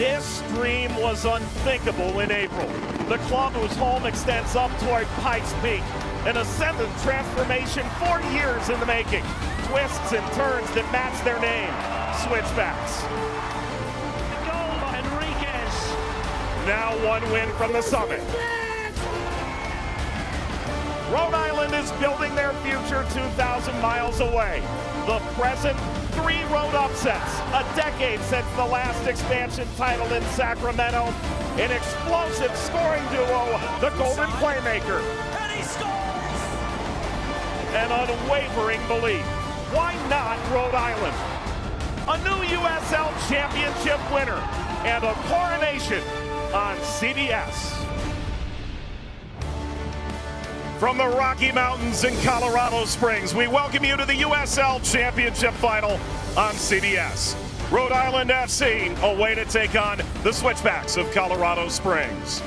This dream was unthinkable in April. The club whose home extends up toward Pikes Peak. An ascendant transformation 4 years in the making. Twists and turns that match their name. Switchbacks. The goal by Enriquez. Now one win from the summit. Rhode Island is building their future 2,000 miles away. The present, 3 road upsets. A decade since the last expansion title in Sacramento. An explosive scoring duo, the Golden Playmaker. And he scores! An unwavering belief. Why not Rhode Island? A new USL Championship winner and a coronation on CBS. From the Rocky Mountains in Colorado Springs, we welcome you to the USL Championship final on CBS. Rhode Island FC away to take on the Switchbacks of Colorado Springs.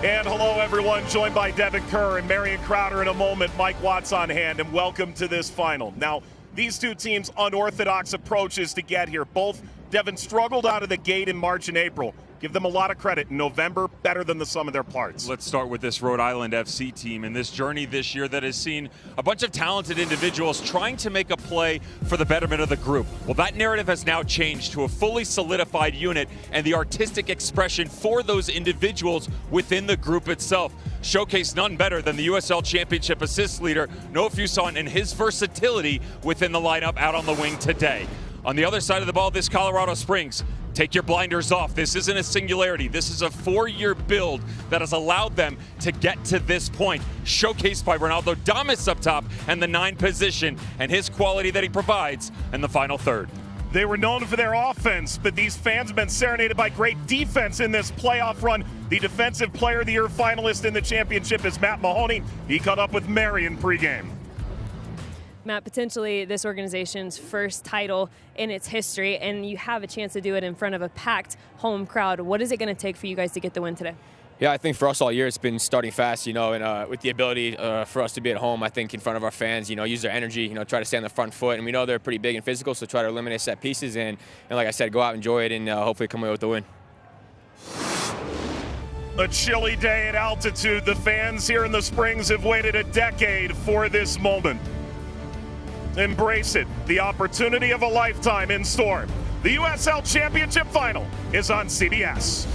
And hello everyone, joined by Devin Kerr and Marion Crowder in a moment. Mike Watts on hand, and welcome to this final. Now, these two teams' unorthodox approaches to get here. Both, Devin, struggled out of the gate in March and April. Give them a lot of credit. In November, better than the sum of their parts. Let's start with this Rhode Island FC team and this journey this year that has seen a bunch of talented individuals trying to make a play for the betterment of the group. Well, that narrative has now changed to a fully solidified unit, and the artistic expression for those individuals within the group itself. Showcase none better than the USL Championship assist leader, Noah Fuson, and his versatility within the lineup out on the wing today. On the other side of the ball, this Colorado Springs, take your blinders off. This isn't a singularity. This is a 4-year build that has allowed them to get to this point, showcased by Ronaldo Damas up top and the 9 position and his quality that he provides in the final third. They were known for their offense, but these fans have been serenaded by great defense in this playoff run. The Defensive Player of the Year finalist in the championship is Matt Mahoney. He caught up with Marion pregame. Matt, potentially this organization's first title in its history, and you have a chance to do it in front of a packed home crowd. What is it going to take for you guys to get the win today? Yeah, I think for us all year it's been starting fast, and with the ability for us to be at home, I think in front of our fans, use their energy, try to stay on the front foot. And we know they're pretty big and physical, so try to eliminate set pieces and like I said, go out and enjoy it and hopefully come away with the win. A chilly day at altitude. The fans here in the Springs have waited a decade for this moment. Embrace it. The opportunity of a lifetime in store. The USL Championship final is on CBS.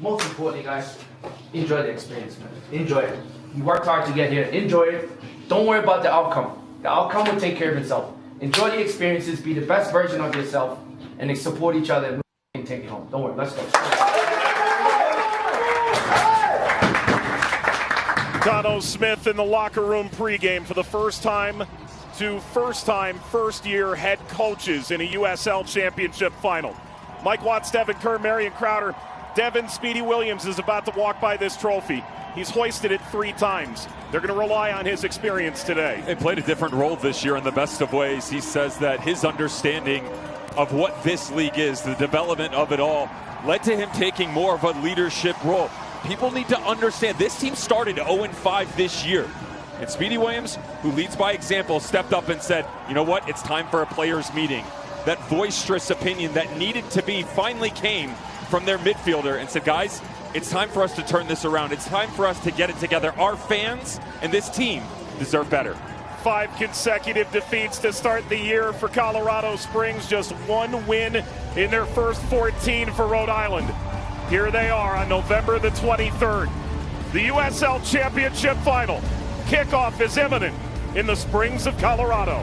Most importantly, guys, enjoy the experience, man. Enjoy it. You worked hard to get here. Enjoy it. Don't worry about the outcome. The outcome will take care of itself. Enjoy the experiences. Be the best version of yourself, and they support each other and take it home. Don't worry. Let's go. Dono Smith in the locker room pregame for the first year head coaches in a USL Championship final. Mike Watts, Devin Kerr, Marion Crowder. Devin, Speedy Williams is about to walk by this trophy. He's hoisted it 3 times. They're going to rely on his experience today. He played a different role this year in the best of ways. He says that his understanding of what this league is, the development of it all, led to him taking more of a leadership role. People need to understand this team started 0-5 this year. And Speedy Williams, who leads by example, stepped up and said, you know what, it's time for a players' meeting. That boisterous opinion that needed to be finally came from their midfielder and said, guys, it's time for us to turn this around. It's time for us to get it together. Our fans and this team deserve better. 5 consecutive defeats to start the year for Colorado Springs. Just 1 win in their first 14 for Rhode Island. Here they are on November the 23rd. The USL Championship final. Kickoff is imminent in the Springs of Colorado.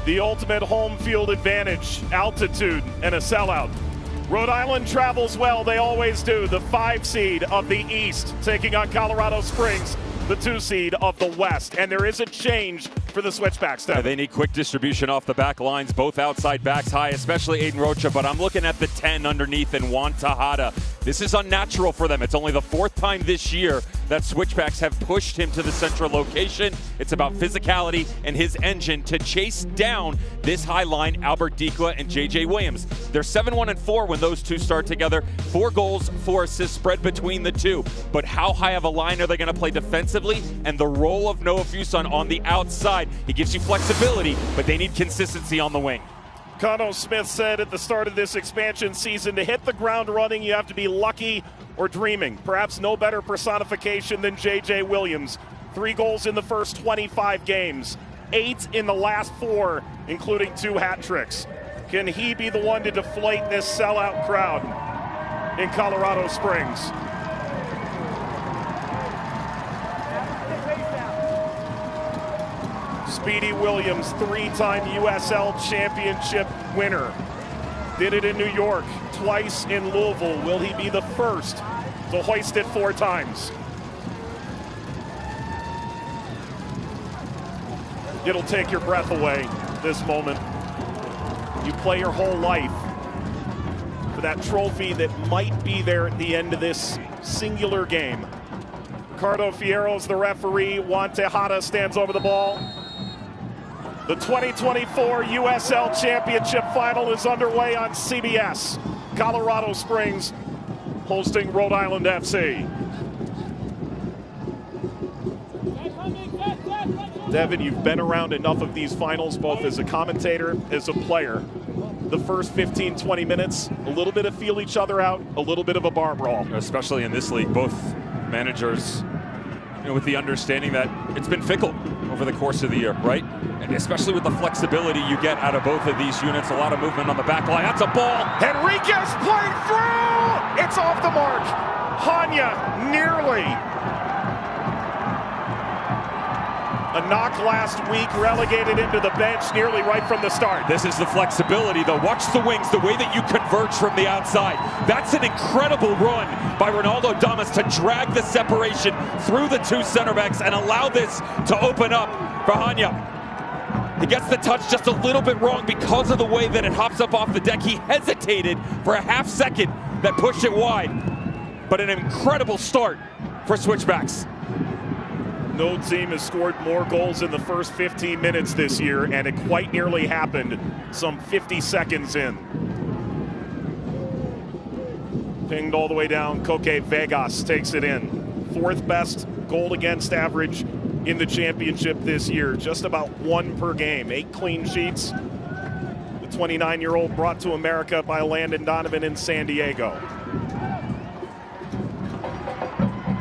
The ultimate home field advantage, altitude, and a sellout. Rhode Island travels well, they always do. The 5 seed of the East taking on Colorado Springs, the 2 seed of the West. And there is a change for the Switchbacks. Yeah, they need quick distribution off the back lines, both outside backs high, especially Aiden Rocha, but I'm looking at the 10 underneath and Juan Tejada This is unnatural for them. It's only the 4th time this year that Switchbacks have pushed him to the central location. It's about physicality and his engine to chase down this high line, Albert Dikwa and JJ Williams. They're 7-1-4 when those two start together. 4 goals, 4 assists spread between the two. But how high of a line are they going to play defensively? And the role of Noah Fuson on the outside. He gives you flexibility, but they need consistency on the wing. Cano Smith said at the start of this expansion season, to hit the ground running, you have to be lucky or dreaming. Perhaps no better personification than JJ Williams. 3 goals in the first 25 games, 8 in the last 4, including 2 hat tricks. Can he be the one to deflate this sellout crowd in Colorado Springs? Speedy Williams, 3-time USL Championship winner. Did it in New York, twice in Louisville. Will he be the first to hoist it 4 times? It'll take your breath away, this moment. You play your whole life for that trophy that might be there at the end of this singular game. Ricardo Fierro's the referee. Juan Tejada stands over the ball. The 2024 USL Championship Final is underway on CBS. Colorado Springs hosting Rhode Island FC. Devin, you've been around enough of these finals, both as a commentator, as a player. The first 15, 20 minutes, a little bit of feel each other out, a little bit of a bar brawl. Especially in this league, both managers, with the understanding that it's been fickle over the course of the year, right? And especially with the flexibility you get out of both of these units, a lot of movement on the back line. That's a ball. Henriquez playing through! It's off the mark. Hanya nearly. A knock last week, relegated into the bench nearly right from the start. This is the flexibility, though. Watch the wings, the way that you converge from the outside. That's an incredible run by Ronaldo Damas to drag the separation through the 2 center backs and allow this to open up for Hanya. He gets the touch just a little bit wrong because of the way that it hops up off the deck. He hesitated for a half second that pushed it wide. But an incredible start for Switchbacks. No team has scored more goals in the first 15 minutes this year, and it quite nearly happened some 50 seconds in. Pinged all the way down, Koke Vegas takes it in. 4th best goal against average in the championship this year, just about 1 per game, 8 clean sheets. The 29-year-old brought to America by Landon Donovan in San Diego.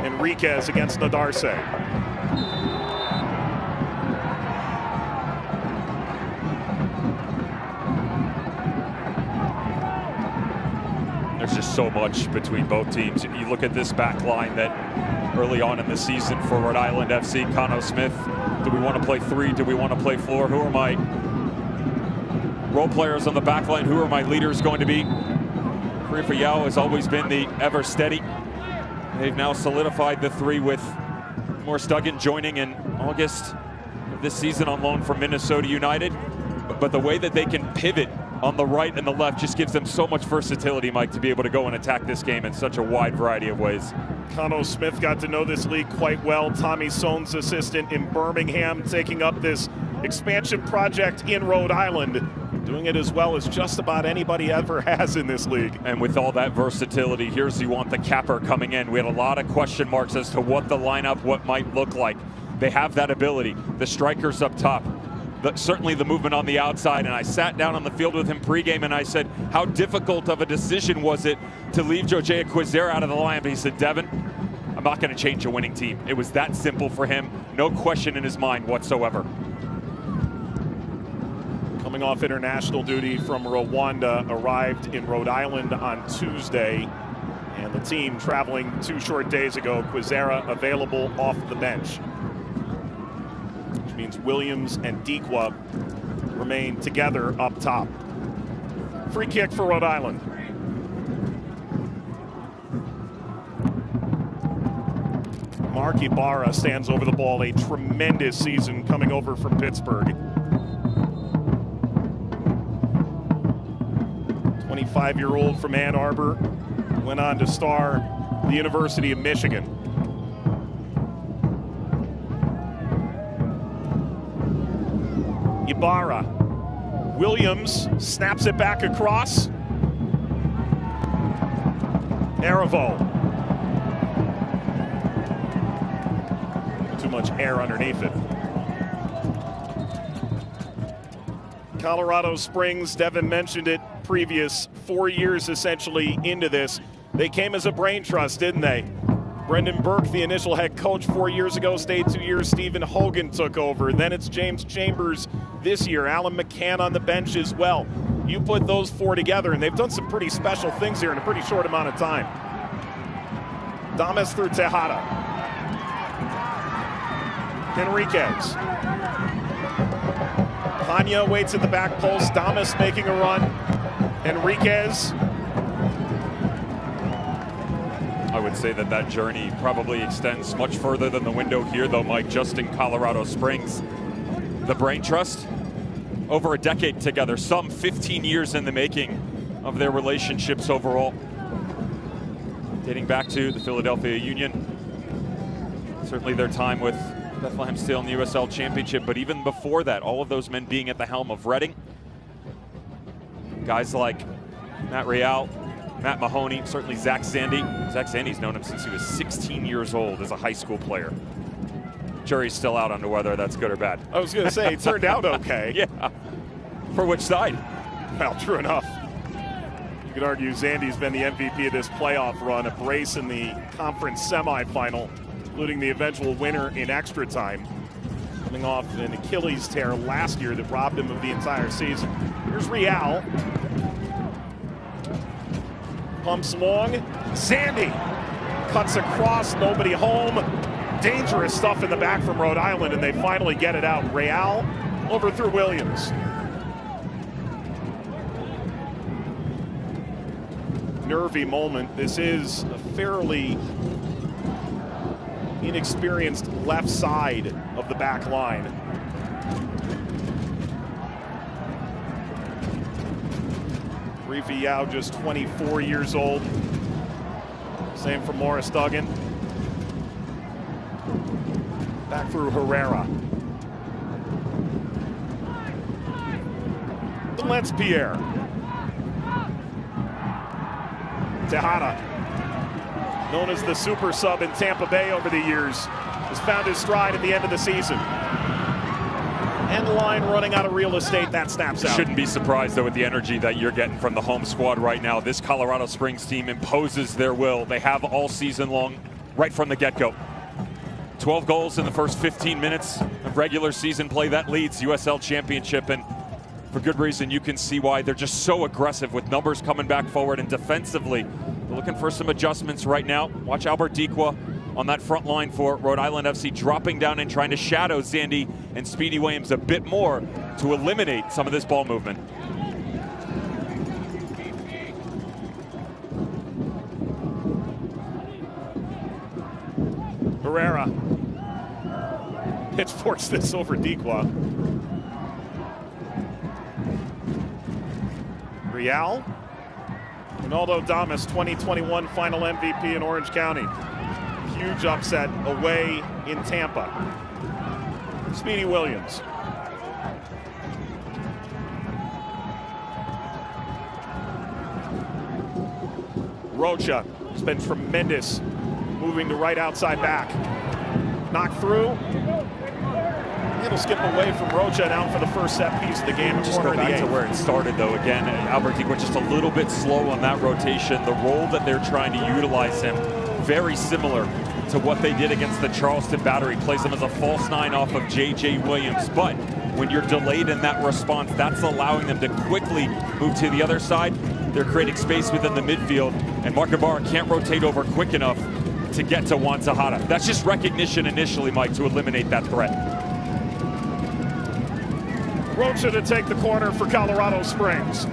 Henriquez against Nadarse. There's just so much between both teams. You look at this back line that early on in the season for Rhode Island FC, Cano Smith, do we want to play 3? Do we want to play 4? Who are my role players on the back line? Who are my leaders going to be? Khalifa Yao has always been the ever steady. They've now solidified the 3 with Morris Duggan joining in August of this season on loan from Minnesota United. But the way that they can pivot on the right and the left just gives them so much versatility, Mike, to be able to go and attack this game in such a wide variety of ways. Cano Smith got to know this league quite well. Tommy Sohn's assistant in Birmingham, taking up this expansion project in Rhode Island, doing it as well as just about anybody ever has in this league. And with all that versatility, here's you want the capper coming in. We had a lot of question marks as to what the lineup, what might look like. They have that ability. The strikers up top. Certainly the movement on the outside, and I sat down on the field with him pregame and I said, how difficult of a decision was it to leave Jose Quizera out of the lineup? He said, Devin, I'm not going to change a winning team. It was that simple for him. No question in his mind whatsoever. Coming off international duty from Rwanda, arrived in Rhode Island on Tuesday, and the team traveling 2 short days ago. Quizera available off the bench, which means Williams and Dikwa remain together up top. Free kick for Rhode Island. Mark Ibarra stands over the ball. A tremendous season coming over from Pittsburgh. 25-year-old from Ann Arbor, went on to star the University of Michigan. Ibarra. Williams snaps it back across. Arivo. Too much air underneath it. Colorado Springs, Devin mentioned it, previous 4 years essentially into this. They came as a brain trust, didn't they? Brendan Burke, the initial head coach 4 years ago, stayed 2 years. Stephen Hogan took over. Then it's James Chambers this year. Alan McCann on the bench as well. You put those four together, and they've done some pretty special things here in a pretty short amount of time. Damas through Tejada. Henriquez. Hanya waits at the back post. Damas making a run. Henriquez. I would say that that journey probably extends much further than the window here, though, Mike, just in Colorado Springs. The brain trust, over a decade together, some 15 years in the making of their relationships overall. Dating back to the Philadelphia Union, certainly their time with Bethlehem Steel in the USL Championship, but even before that, all of those men being at the helm of Reading. Guys like Matt Real, Matt Mahoney, certainly Zach Zandy. Zach Zandy's known him since he was 16 years old as a high school player. Jury's still out on whether that's good or bad. I was going to say, it turned out okay. Yeah. For which side? Well, true enough. You could argue Zandy's been the MVP of this playoff run, a brace in the conference semifinal, including the eventual winner in extra time, coming off an Achilles tear last year that robbed him of the entire season. Here's Real. Pumps long. Zandy cuts across, nobody home. Dangerous stuff in the back from Rhode Island, and they finally get it out. Real over through Williams. Nervy moment. This is a fairly inexperienced left side of the back line. Reefy Yao, just 24 years old. Same for Morris Duggan. Back through Herrera. Let's Pierre. Tejada, known as the super sub in Tampa Bay over the years, has found his stride at the end of the season. End line running out of real estate, that snaps out. Shouldn't be surprised, though, with the energy that you're getting from the home squad right now. This Colorado Springs team imposes their will. They have all season long, right from the get-go. 12 goals in the first 15 minutes of regular season play. That leads USL Championship, and for good reason. You can see why they're just so aggressive with numbers coming back forward, and defensively, they're looking for some adjustments right now. Watch Albert Dequa on that front line for Rhode Island FC, dropping down and trying to shadow Zandy and Speedy Williams a bit more to eliminate some of this ball movement. Herrera pitchforks this over Dequa. Real. Ronaldo Damas, 2021 final MVP in Orange County. Huge upset away in Tampa. Speedy Williams. Rocha has been tremendous, moving to right outside back. Knocked through. It'll skip away from Rocha and out for the first set piece of the game. Just go back to where it started, though. Again, Albert Dequa just a little bit slow on that rotation. The role that they're trying to utilize him, very similar to what they did against the Charleston Battery. Plays him as a false nine off of J.J. Williams. But when you're delayed in that response, that's allowing them to quickly move to the other side. They're creating space within the midfield, and Mark Ibarra can't rotate over quick enough to get to Juan Tejada. That's just recognition initially, Mike, to eliminate that threat. Rocha to take the corner for Colorado Springs.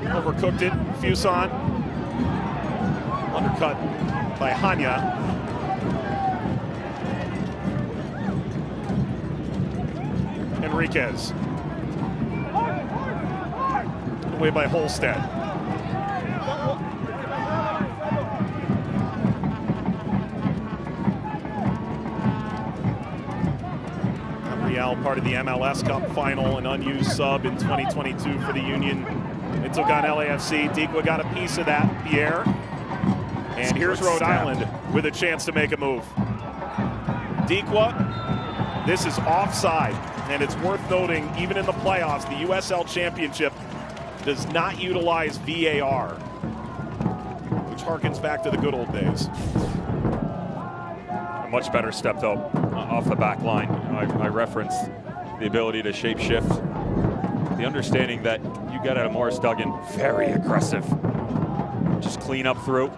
Overcooked it, Fuson. Undercut by Hanya. Henriquez. away by Holstead. Real, part of the MLS Cup final, an unused sub in 2022 for the Union. They took on LAFC. Dikwa got a piece of that, Pierre. And here's Rhode Island with a chance to make a move. Dikwa, this is offside. And it's worth noting, even in the playoffs, the USL Championship does not utilize VAR, which harkens back to the good old days. A much better step, though, off the back line. I referenced the ability to shape shift. The understanding that you got out of Morris Duggan, very aggressive. Just clean up through.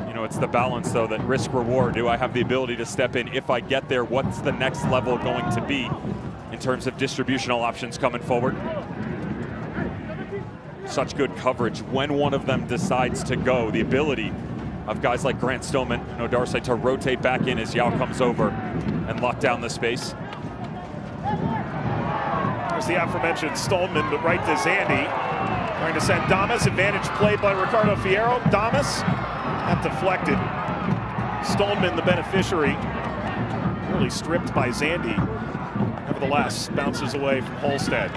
You know, it's the balance, though, that risk-reward. Do I have the ability to step in? If I get there, what's the next level going to be in terms of distributional options coming forward? Such good coverage when one of them decides to go. The ability of guys like Grant Stoneman and Odarse to rotate back in as Yao comes over and lock down the space. There's the aforementioned Stoneman, but right to Zandy. Trying to send Damas. Advantage play by Ricardo Fierro. Damas, that deflected. Stoneman, the beneficiary, really stripped by Zandy. Nevertheless, bounces away from Holstead.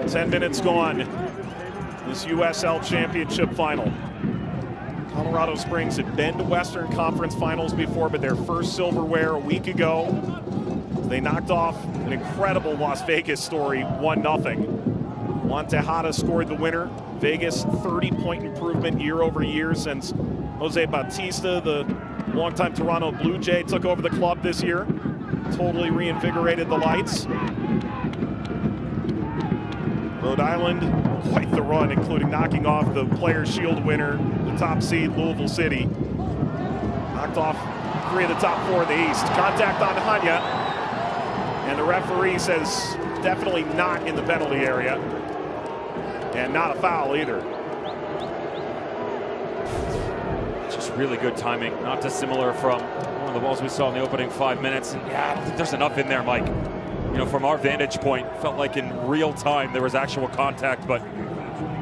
10 minutes gone. This USL Championship final. Colorado Springs had been to Western Conference Finals before, but their first silverware a week ago. They knocked off an incredible Las Vegas story, 1-0. Juan Tejada scored the winner. Vegas, 30-point improvement year over year since Jose Bautista, the longtime Toronto Blue Jay, took over the club this year. Totally reinvigorated the lights. Rhode Island, quite the run, including knocking off the Players' Shield winner, the top seed, Louisville City. Knocked off 3 of the top 4 in the East. Contact on Hanya, and the referee says definitely not in the penalty area, and not a foul either. Just really good timing, not dissimilar from one of the balls we saw in the opening 5 minutes. And yeah, I don't think there's enough in there, Mike. You know, from our vantage point, felt like in real time there was actual contact, but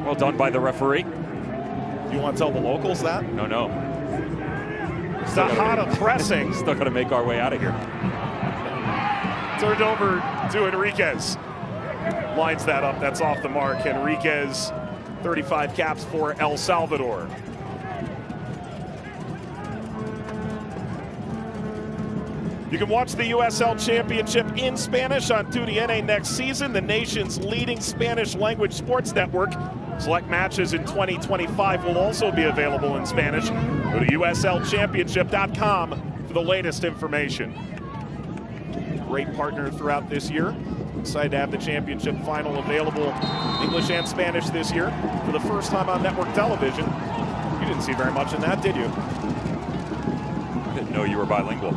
well done by the referee. You want to tell the locals that? No. Tejada pressing. Still got to make our way out of here. Turned over to Enriquez. Lines that up, that's off the mark. Enriquez, 35 caps for El Salvador. You can watch the USL Championship in Spanish on TUDN next season, the nation's leading Spanish language sports network. Select matches in 2025 will also be available in Spanish. Go to uslchampionship.com for the latest information. Great partner throughout this year. Excited to have the championship final available English and Spanish this year for the first time on network television. You didn't see very much in that, did you? Didn't know you were bilingual.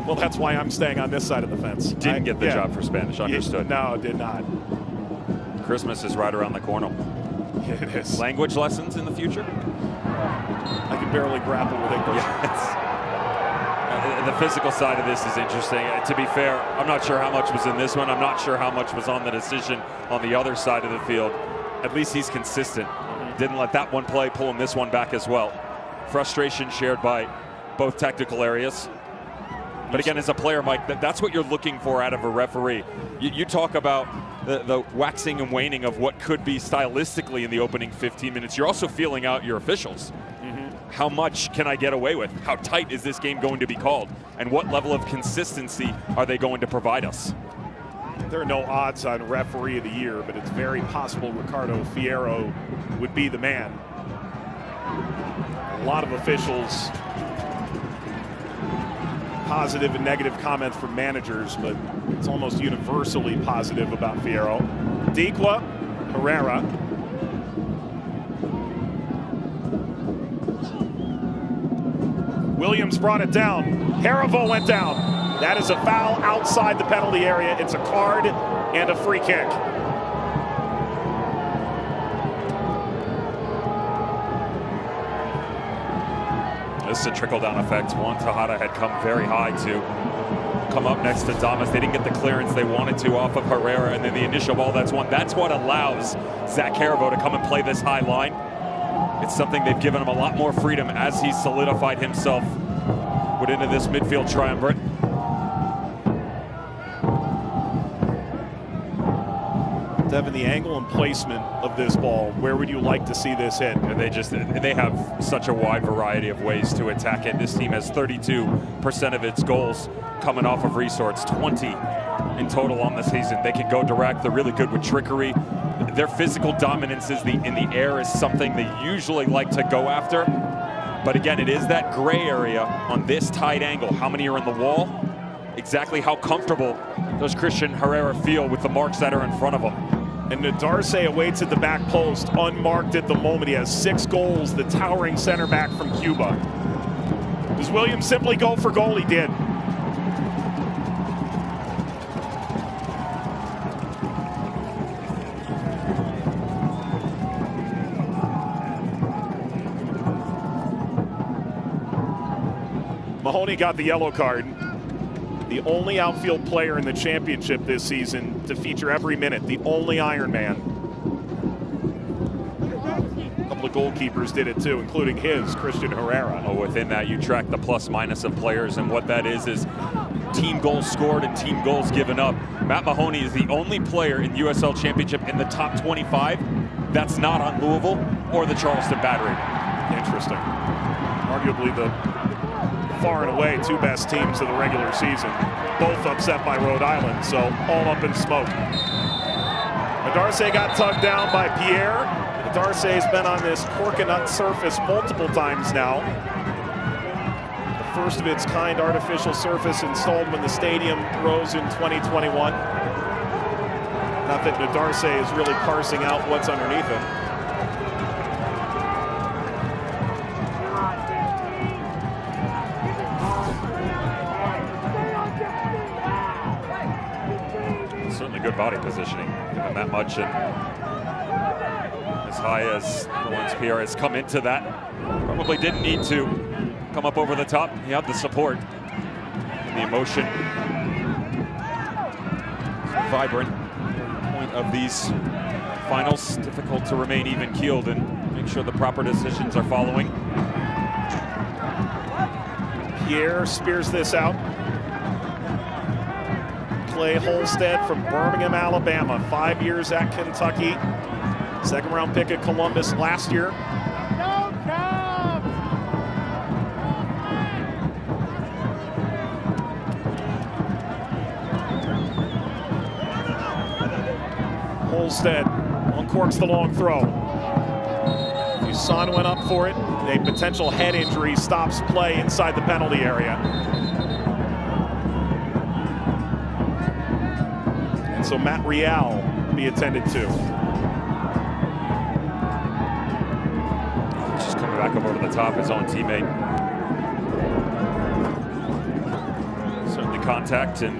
Well, that's why I'm staying on this side of the fence. Didn't get the job for Spanish, understood. No, did not. Christmas is right around the corner. It is. Language lessons in the future? I can barely grapple with English. The physical side of this is interesting. To be fair, I'm not sure how much was in this one. I'm not sure how much was on the decision on the other side of the field. At least he's consistent. Didn't let that one play, pulling this one back as well. Frustration shared by both technical areas. But again, as a player, Mike, that's what you're looking for out of a referee. You talk about the waxing and waning of what could be stylistically in the opening 15 minutes. You're also feeling out your officials. How much can I get away with? How tight is this game going to be called? And what level of consistency are they going to provide us? There are no odds on referee of the year, but it's very possible Ricardo Fierro would be the man. A lot of officials, positive and negative comments from managers, but it's almost universally positive about Fierro. Dikwa, Herrera. Williams brought it down. Harivo went down. That is a foul outside the penalty area. It's a card and a free kick. This is a trickle-down effect. Juan Tejada had come very high to come up next to Damas. They didn't get the clearance they wanted to off of Herrera, and then the initial ball, that's one. That's what allows Zach Caravo to come and play this high line. It's something they've given him a lot more freedom as he's solidified himself within this midfield triumvirate. Devin, the angle and placement of this ball, where would you like to see this hit? And they have such a wide variety of ways to attack it. This team has 32% of its goals coming off of resorts, 20 in total on the season. They can go direct. They're really good with trickery. Their physical dominance in the air is something they usually like to go after. But again, it is that gray area on this tight angle. How many are in the wall? Exactly how comfortable does Christian Herrera feel with the marks that are in front of him? And Nadarce awaits at the back post, unmarked at the moment. He has 6 goals, the towering center back from Cuba. Does Williams simply go for goal? He did. Mahoney got the yellow card. The only outfield player in the championship this season to feature every minute, the only Iron Man. A couple of goalkeepers did it too, including his, Christian Herrera. Oh, within that, you track the plus minus of players, and what that is team goals scored and team goals given up. Matt Mahoney is the only player in USL Championship in the top 25 that's not on Louisville or the Charleston Battery. Interesting. Arguably the far and away 2 best teams of the regular season, both upset by Rhode Island, so all up in smoke. Nadarce got tugged down by Pierre. Nadarce has been on this coconut surface multiple times now. The first of its kind artificial surface installed when the stadium rose in 2021. Not that Nadarce is really parsing out what's underneath it. Certainly good body positioning, given that much, and as high as Lawrence Pierre has come into that. Probably didn't need to come up over the top. He had the support and the emotion. Vibrant point of these finals. Difficult to remain even-keeled and make sure the proper decisions are following. Pierre spears this out. Clay Holstead from Birmingham, Alabama, 5 years at Kentucky. 2nd round pick at Columbus last year. Holstead uncorks the long throw. Busan went up for it. A potential head injury stops play inside the penalty area. So Matt Real be attended to. Just coming back up over the top, his own teammate. Certainly contact, and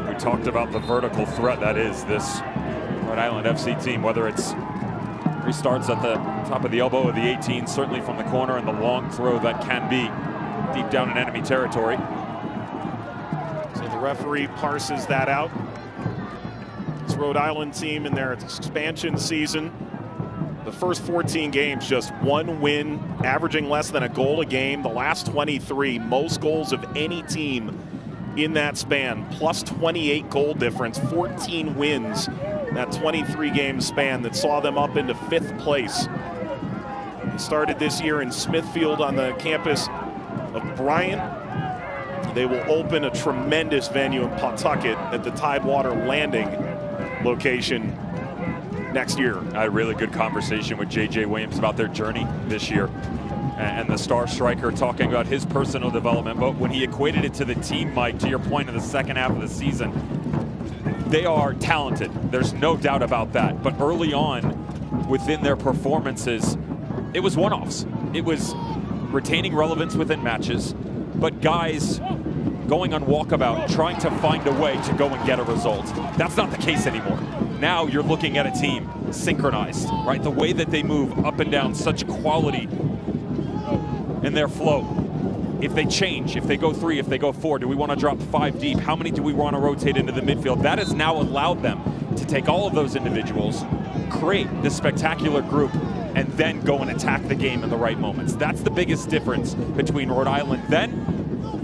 we talked about the vertical threat that is this Rhode Island FC team, whether it's restarts at the top of the elbow of the 18, certainly from the corner, and the long throw that can be deep down in enemy territory. So the referee parses that out. Rhode Island team in their expansion season. The first 14 games, just 1 win, averaging less than a goal a game. The last 23, most goals of any team in that span, plus 28 goal difference, 14 wins, that 23-game span that saw them up into 5th place. They started this year in Smithfield on the campus of Bryant. They will open a tremendous venue in Pawtucket at the Tidewater Landing location next year. I had a really good conversation with J.J. Williams about their journey this year, and the star striker talking about his personal development. But when he equated it to the team, Mike, to your point in the second half of the season, they are talented. There's no doubt about that. But early on, within their performances, it was one-offs. It was retaining relevance within matches, but guys going on walkabout, trying to find a way to go and get a result. That's not the case anymore. Now you're looking at a team synchronized, right? The way that they move up and down, such quality in their flow. if they change, if they go 3, if they go 4, do we want to drop 5 deep? How many do we want to rotate into the midfield? That has now allowed them to take all of those individuals, create this spectacular group, and then go and attack the game in the right moments. That's the biggest difference between Rhode Island then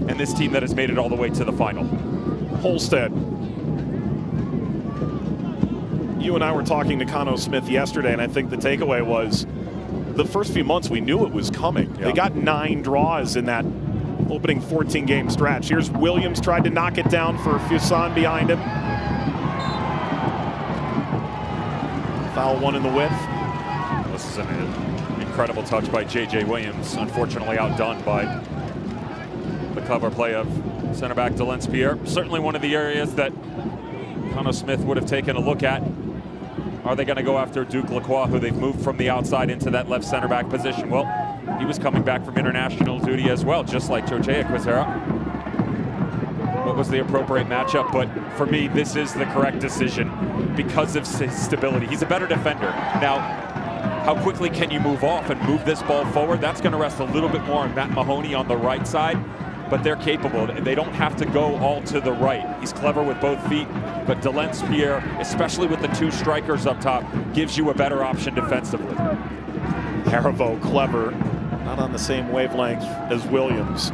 and this team that has made it all the way to the final. Holstead. You and I were talking to Cano Smith yesterday, and I think the takeaway was the first few months we knew it was coming. Yeah. They got 9 draws in that opening 14-game stretch. Here's Williams, tried to knock it down for Fuson behind him. Foul 1 in the width. This is an incredible touch by J.J. Williams, unfortunately outdone by the clever play of center back Delence Pierre. Certainly one of the areas that Cano Smith would have taken a look at. Are they going to go after Duke Lacroix, who they've moved from the outside into that left center back position? Well, he was coming back from international duty as well, just like Jojea Quizera. What was the appropriate matchup? But for me, this is the correct decision because of his stability. He's a better defender. Now, how quickly can you move off and move this ball forward? That's going to rest a little bit more on Matt Mahoney on the right side, but they're capable. They don't have to go all to the right. He's clever with both feet, but Delence Pierre, especially with the 2 strikers up top, gives you a better option defensively. Haribo clever, not on the same wavelength as Williams.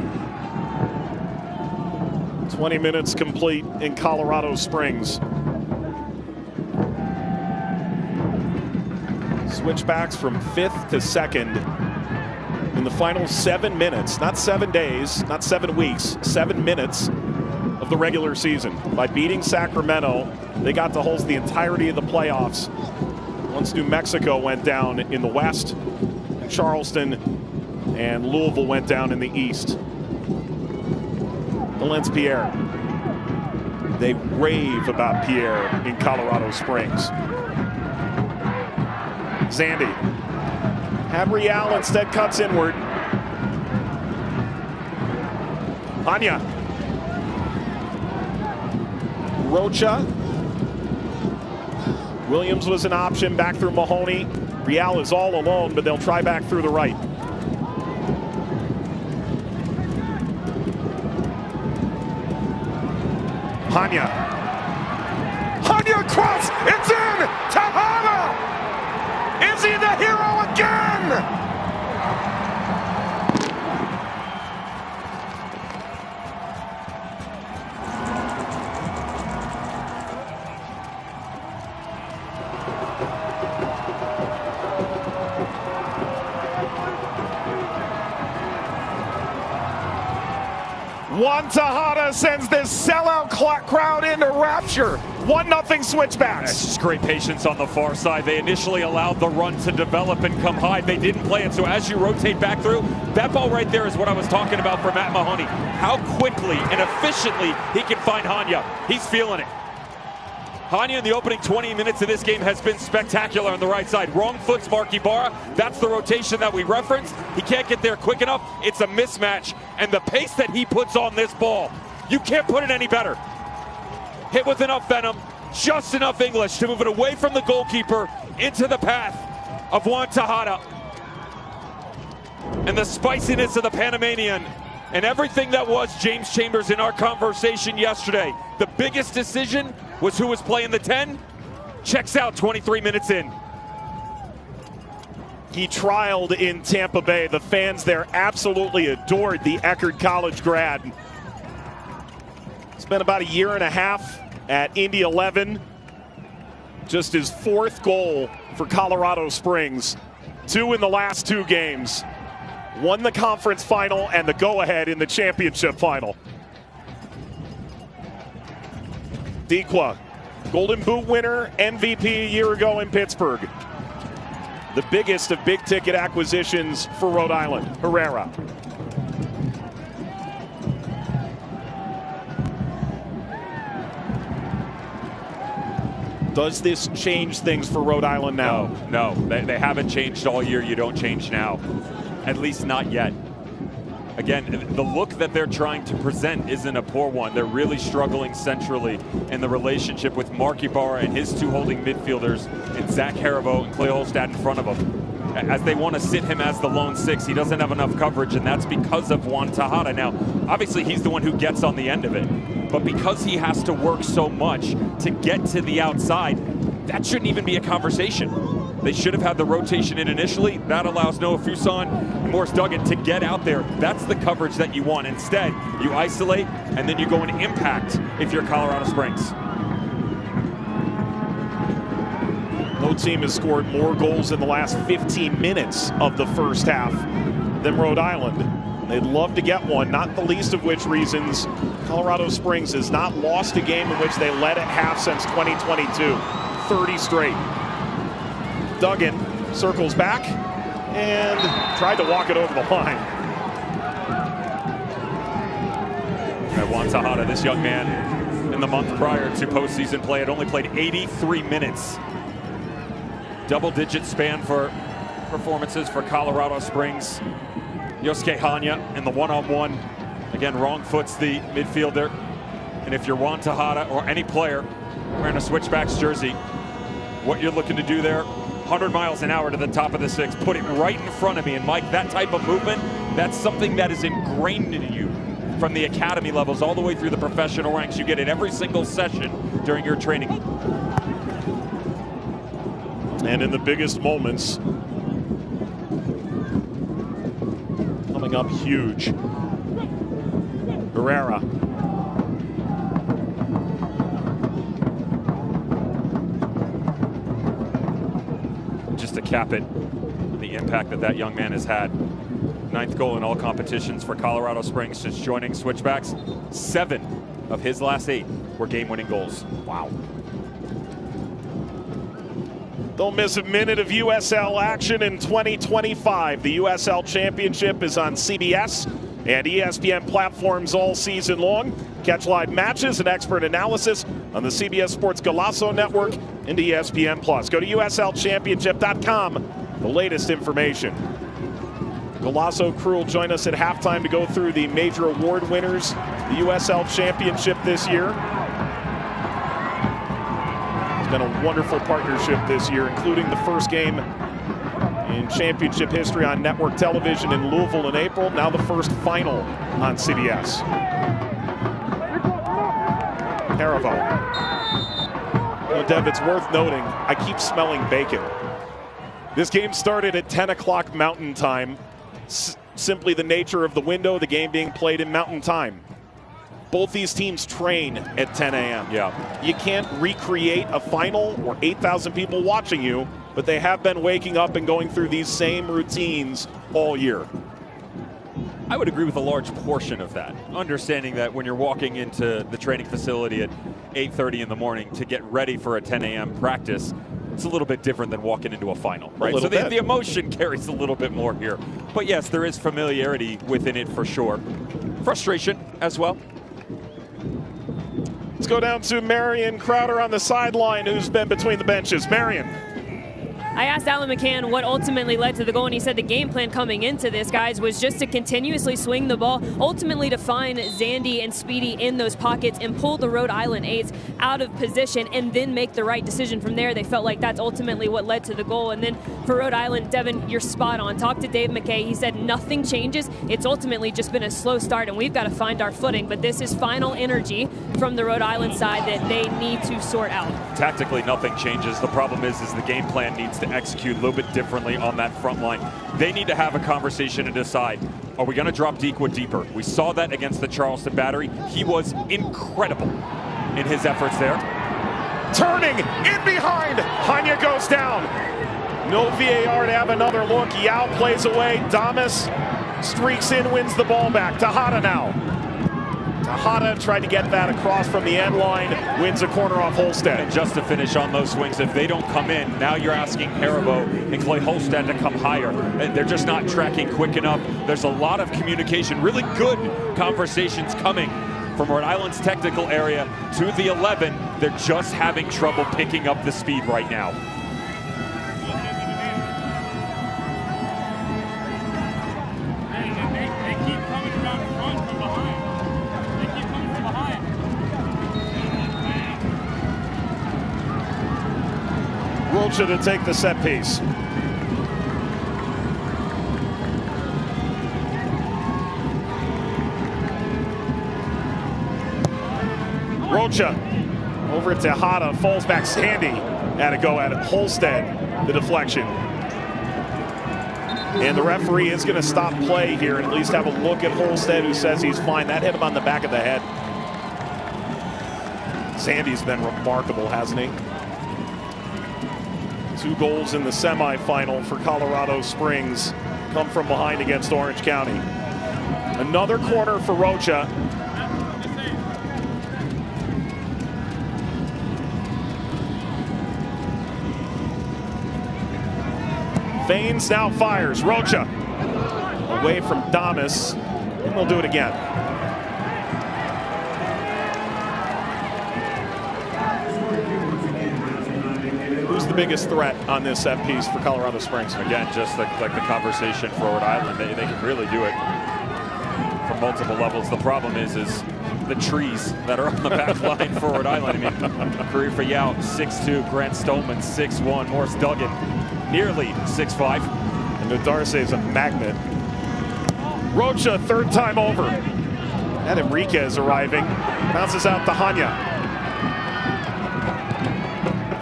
20 minutes complete in Colorado Springs. Switchbacks from 5th to 2nd in the final 7 minutes, not 7 days, not 7 weeks, 7 minutes of the regular season. By beating Sacramento, they got to host the entirety of the playoffs. Once New Mexico went down in the West, Charleston and Louisville went down in the East. Delence Pierre. They rave about Pierre in Colorado Springs. Zandy. Habrial instead cuts inward. Anya. Rocha. Williams was an option back through Mahoney. Real is all alone, but they'll try back through the right. Hanya. Hanya cross! It's in! Tejada! Is he the hero again? Juan Tejada sends this sellout crowd into rapture. 1-0 Switchbacks. That's just great patience on the far side. They initially allowed the run to develop and come high. They didn't play it, so as you rotate back through, that ball right there is what I was talking about for Matt Mahoney. How quickly and efficiently he can find Hanya. He's feeling it. Hanya in the opening 20 minutes of this game has been spectacular on the right side. Wrong foot's Mark Ibarra. That's the rotation that we referenced. He can't get there quick enough. It's a mismatch. And the pace that he puts on this ball, you can't put it any better. Hit with enough venom, just enough English to move it away from the goalkeeper into the path of Juan Tejada. And the spiciness of the Panamanian and everything that was James Chambers in our conversation yesterday. The biggest decision was who was playing the 10. Checks out 23 minutes in. He trialed in Tampa Bay. The fans there absolutely adored the Eckerd College grad. Spent about a year and a half at Indy 11. Just his 4th goal for Colorado Springs. 2 in the last 2 games. Won the conference final and the go-ahead in the championship final. Dequa, Golden Boot winner, MVP a year ago in Pittsburgh. The biggest of big-ticket acquisitions for Rhode Island. Herrera. Does this change things for Rhode Island now? No, they haven't changed all year. You don't change now. At least not yet. Again, the look that they're trying to present isn't a poor one. They're really struggling centrally in the relationship with Mark Ibarra and his 2 holding midfielders and Zach Haribo and Clay Holstad in front of them. as they want to sit him as the lone six. He doesn't have enough coverage, and that's because of Juan Tejada. Now, obviously, he's the one who gets on the end of it, but because he has to work so much to get to the outside, that shouldn't even be a conversation. They should have had the rotation in initially. That allows Noah Fuson and Morris Duggan to get out there. That's the coverage that you want. Instead, you isolate, and then you go and impact if you're Colorado Springs. No team has scored more goals in the last 15 minutes of the first half than Rhode Island. They'd love to get one, not the least of which reasons Colorado Springs has not lost a game in which they led at half since 2022. 30 straight. Duggan circles back and tried to walk it over the line. Juan Tejada, this young man, in the month prior to postseason play, had only played 83 minutes. Double-digit span for performances for Colorado Springs. Yosuke Hanya in the one-on-one. Again, wrong foot's the midfielder. And if you're Juan Tejada or any player wearing a Switchbacks jersey, what you're looking to do there, 100 miles an hour to the top of the six, put it right in front of me. And Mike, that type of movement, that's something that is ingrained in you from the academy levels all the way through the professional ranks. You get it every single session during your training. And in the biggest moments, coming up huge. Herrera. Just to cap it, the impact that that young man has had. 9th goal in all competitions for Colorado Springs since joining Switchbacks. 7 of his last 8 were game-winning goals. Wow. Don't miss a minute of USL action in 2025. The USL Championship is on CBS and ESPN platforms all season long. Catch live matches and expert analysis on the CBS Sports Golazo Network and ESPN+. Go to USLChampionship.com. The latest information. Golazo crew will join us at halftime to go through the major award winners, the USL Championship this year. It's been a wonderful partnership this year, including the first game in championship history on network television in Louisville in April. Now the first final on CBS. Caravo. You know, Dev, it's worth noting, I keep smelling bacon. This game started at 10 o'clock Mountain Time. Simply the nature of the window, the game being played in Mountain Time. Both these teams train at 10 a.m. Yeah. You can't recreate a final or 8,000 people watching you, but they have been waking up and going through these same routines all year. I would agree with a large portion of that. Understanding that when you're walking into the training facility at 8:30 in the morning to get ready for a 10 a.m. practice, it's a little bit different than walking into a final, right? So the emotion carries a little bit more here. But yes, there is familiarity within it for sure. Frustration as well. Let's go down to Marion Crowder on the sideline, who's been between the benches. Marion. I asked Alan McCann what ultimately led to the goal, and he said the game plan coming into this, guys, was just to continuously swing the ball, ultimately to find Zandy and Speedy in those pockets and pull the Rhode Island 8s out of position and then make the right decision from there. They felt like that's ultimately what led to the goal. And then for Rhode Island, Devin, you're spot on. Talk to Dave McKay. He said nothing changes. It's ultimately just been a slow start, and we've got to find our footing. But this is final energy from the Rhode Island side that they need to sort out. Tactically, nothing changes. The problem is the game plan needs to execute a little bit differently on that front line. They need to have a conversation and decide, are we going to drop Deekwood deeper? We saw that against the Charleston Battery. He was incredible in his efforts there. Turning in behind. Hanya goes down. No VAR to have another look. Yao plays away. Damas streaks in, wins the ball back. Tejada now. Tejada tried to get that across from the end line, wins a corner off Holstead. And just to finish on those swings, if they don't come in, now you're asking Haribo and Clay Holstead to come higher. They're just not tracking quick enough. There's a lot of communication, really good conversations coming from Rhode Island's technical area to the 11. They're just having trouble picking up the speed right now. Rocha to take the set piece. Rocha over to Tejada, falls back. Sandy had a go at it. Holstead, the deflection. And the referee is going to stop play here and at least have a look at Holstead, who says he's fine. That hit him on the back of the head. Sandy's been remarkable, hasn't he? 2 goals in the semifinal for Colorado Springs come from behind against Orange County. Another corner for Rocha. Faines now fires. Rocha away from Damas, and we'll do it again. Who's the biggest threat on this set piece for Colorado Springs? Again, just like the conversation for Rhode Island, they can really do it from multiple levels. The problem is the trees that are on the back line for Rhode Island. I mean, Kareem Fayal, 6'2", Grant Stoneman, 6'1", Morris Duggan, nearly 6'5". And Nodarce is a magnet. Rocha, 3rd time over. And Enriquez arriving. Bounces out to Hanya.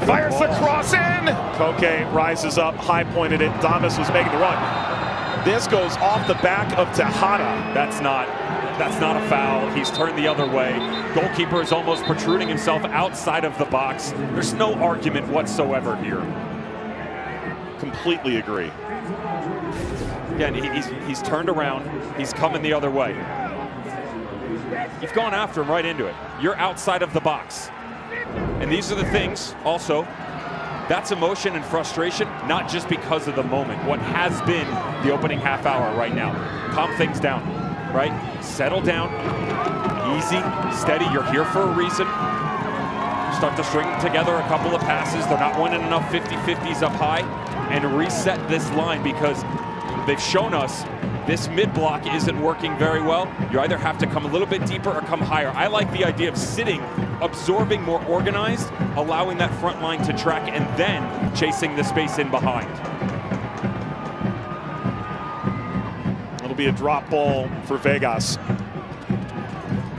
Fires the cross in. Koke rises up, high pointed it. Damas was making the run. This goes off the back of Tejada. That's not a foul. He's turned the other way. Goalkeeper is almost protruding himself outside of the box. There's no argument whatsoever here. Completely agree. Again, he's turned around. He's coming the other way. You've gone after him right into it. You're outside of the box. And these are the things, also, that's emotion and frustration, not just because of the moment. What has been the opening half hour right now. Calm things down, right? Settle down. Easy, steady. You're here for a reason. Start to string together a couple of passes. They're not winning enough 50-50s up high. And reset this line, because they've shown us this mid-block isn't working very well. You either have to come a little bit deeper or come higher. I like the idea of sitting, absorbing more organized, allowing that front line to track, and then chasing the space in behind. It'll be a drop ball for Vegas.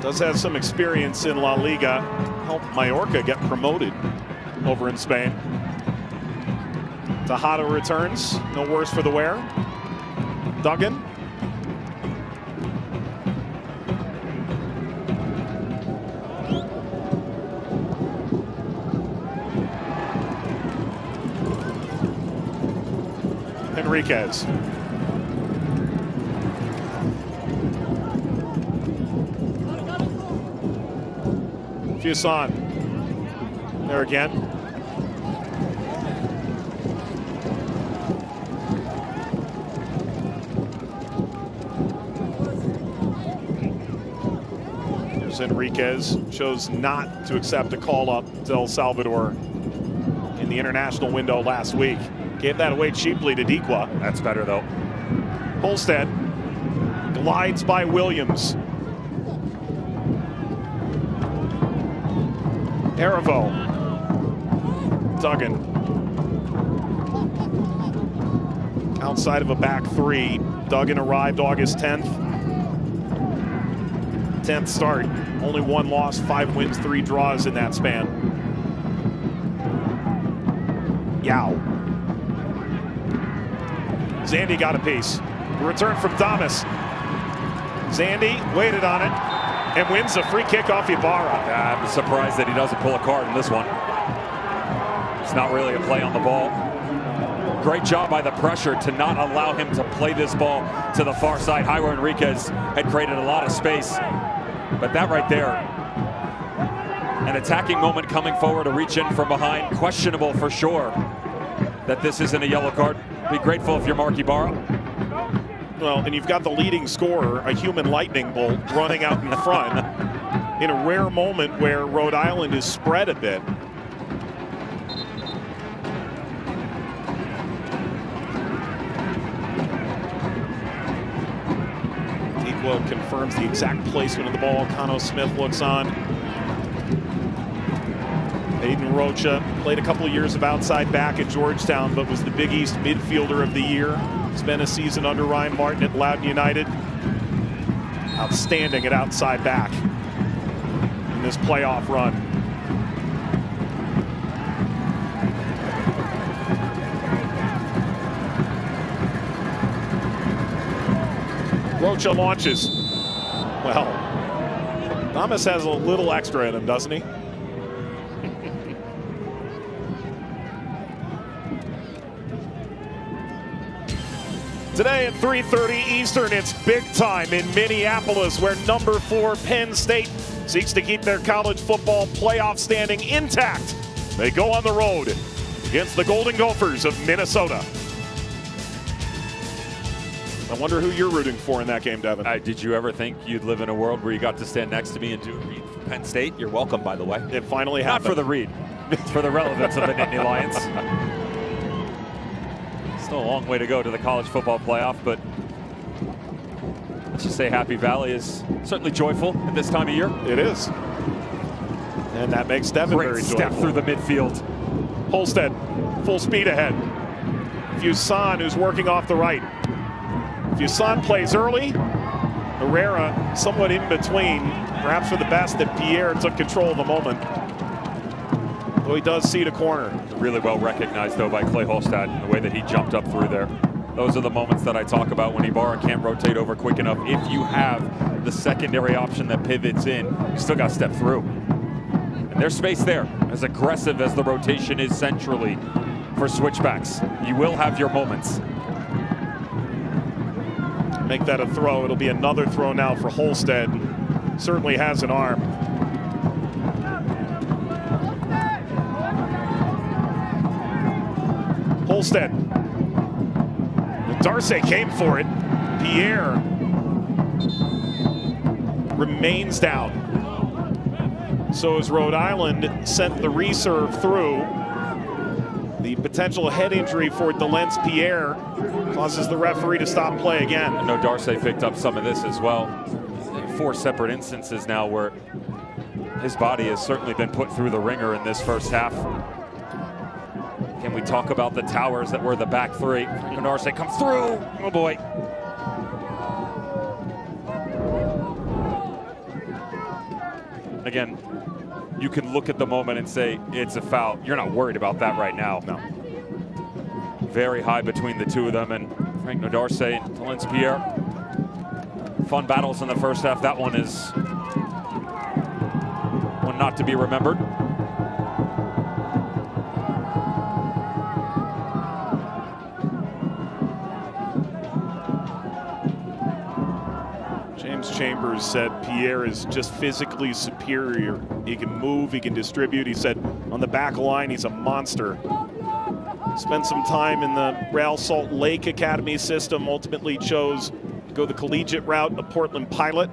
Does have some experience in La Liga. Helped Mallorca get promoted over in Spain. Tejada returns, no worse for the wear. Duggan. Enriquez. Fuson. There again. There's Enriquez. Chose not to accept a call-up to El Salvador in the international window last week. Gave that away cheaply to Dequa. That's better, though. Holstead glides by Williams. Erivo. Duggan. Outside of a back 3. Duggan arrived August 10th. 10th start. Only 1 loss, 5 wins, 3 draws in that span. Yao. Zandy got a piece. Return from Damas. Zandy waited on it and wins a free kick off Ibarra. I'm surprised that he doesn't pull a card in this one. It's not really a play on the ball. Great job by the pressure to not allow him to play this ball to the far side. Jairo Enriquez had created a lot of space, but that right there, an attacking moment coming forward to reach in from behind. Questionable for sure that this isn't a yellow card. Be grateful if you're Mark Ibarra. Well, and you've got the leading scorer, a human lightning bolt, running out in front in a rare moment where Rhode Island is spread a bit. Dequa confirms the exact placement of the ball. Cano Smith looks on. Aiden Rocha played a couple of years of outside back at Georgetown, but was the Big East midfielder of the year. Spent a season under Ryan Martin at Loudoun United. Outstanding at outside back. in this playoff run. Rocha launches. Well, Thomas has a little extra in him, doesn't he? Today at 3:30 Eastern, it's big time in Minneapolis, where number 4 Penn State seeks to keep their college football playoff standing intact. They go on the road against the Golden Gophers of Minnesota. I wonder who you're rooting for in that game, Devin. Did you ever think you'd live in a world where you got to stand next to me and do a read for Penn State? You're welcome, by the way. It finally happened. Not for the read. It's for the relevance of the Nittany Lions. Still a long way to go to the college football playoff, but let's just say Happy Valley is certainly joyful at this time of year. It is. And that makes Devin very joyful. Great step through the midfield. Holstead, full speed ahead. Fuson, who's working off the right. Fuson plays early. Herrera somewhat in between. Perhaps for the best that Pierre took control of the moment. Though he does see the corner. Really well recognized, though, by Clay Holstad, the way that he jumped up through there. Those are the moments that I talk about when Ibarra can't rotate over quick enough. If you have the secondary option that pivots in, you still got to step through. And there's space there. As aggressive as the rotation is centrally for Switchbacks, you will have your moments. Make that a throw. It'll be another throw now for Holstead. Certainly has an arm. Holstead. Darce came for it. Pierre remains down. So as Rhode Island sent the reserve through, the potential head injury for Delence Pierre causes the referee to stop play again. I know Darce picked up some of this as well. 4 separate instances now where his body has certainly been put through the ringer in this first half. Can we talk about the towers that were the back 3? Darce comes through. Oh boy. Again, you can look at the moment and say it's a foul. You're not worried about that right now. No. Very high between the two of them, and Frank Nodarce and Delence Pierre. Fun battles in the first half. That one is one not to be remembered. James Chambers said Pierre is just physically superior. He can move, he can distribute. He said on the back line, he's a monster. Spent some time in the Real Salt Lake Academy system, ultimately chose to go the collegiate route, a Portland pilot.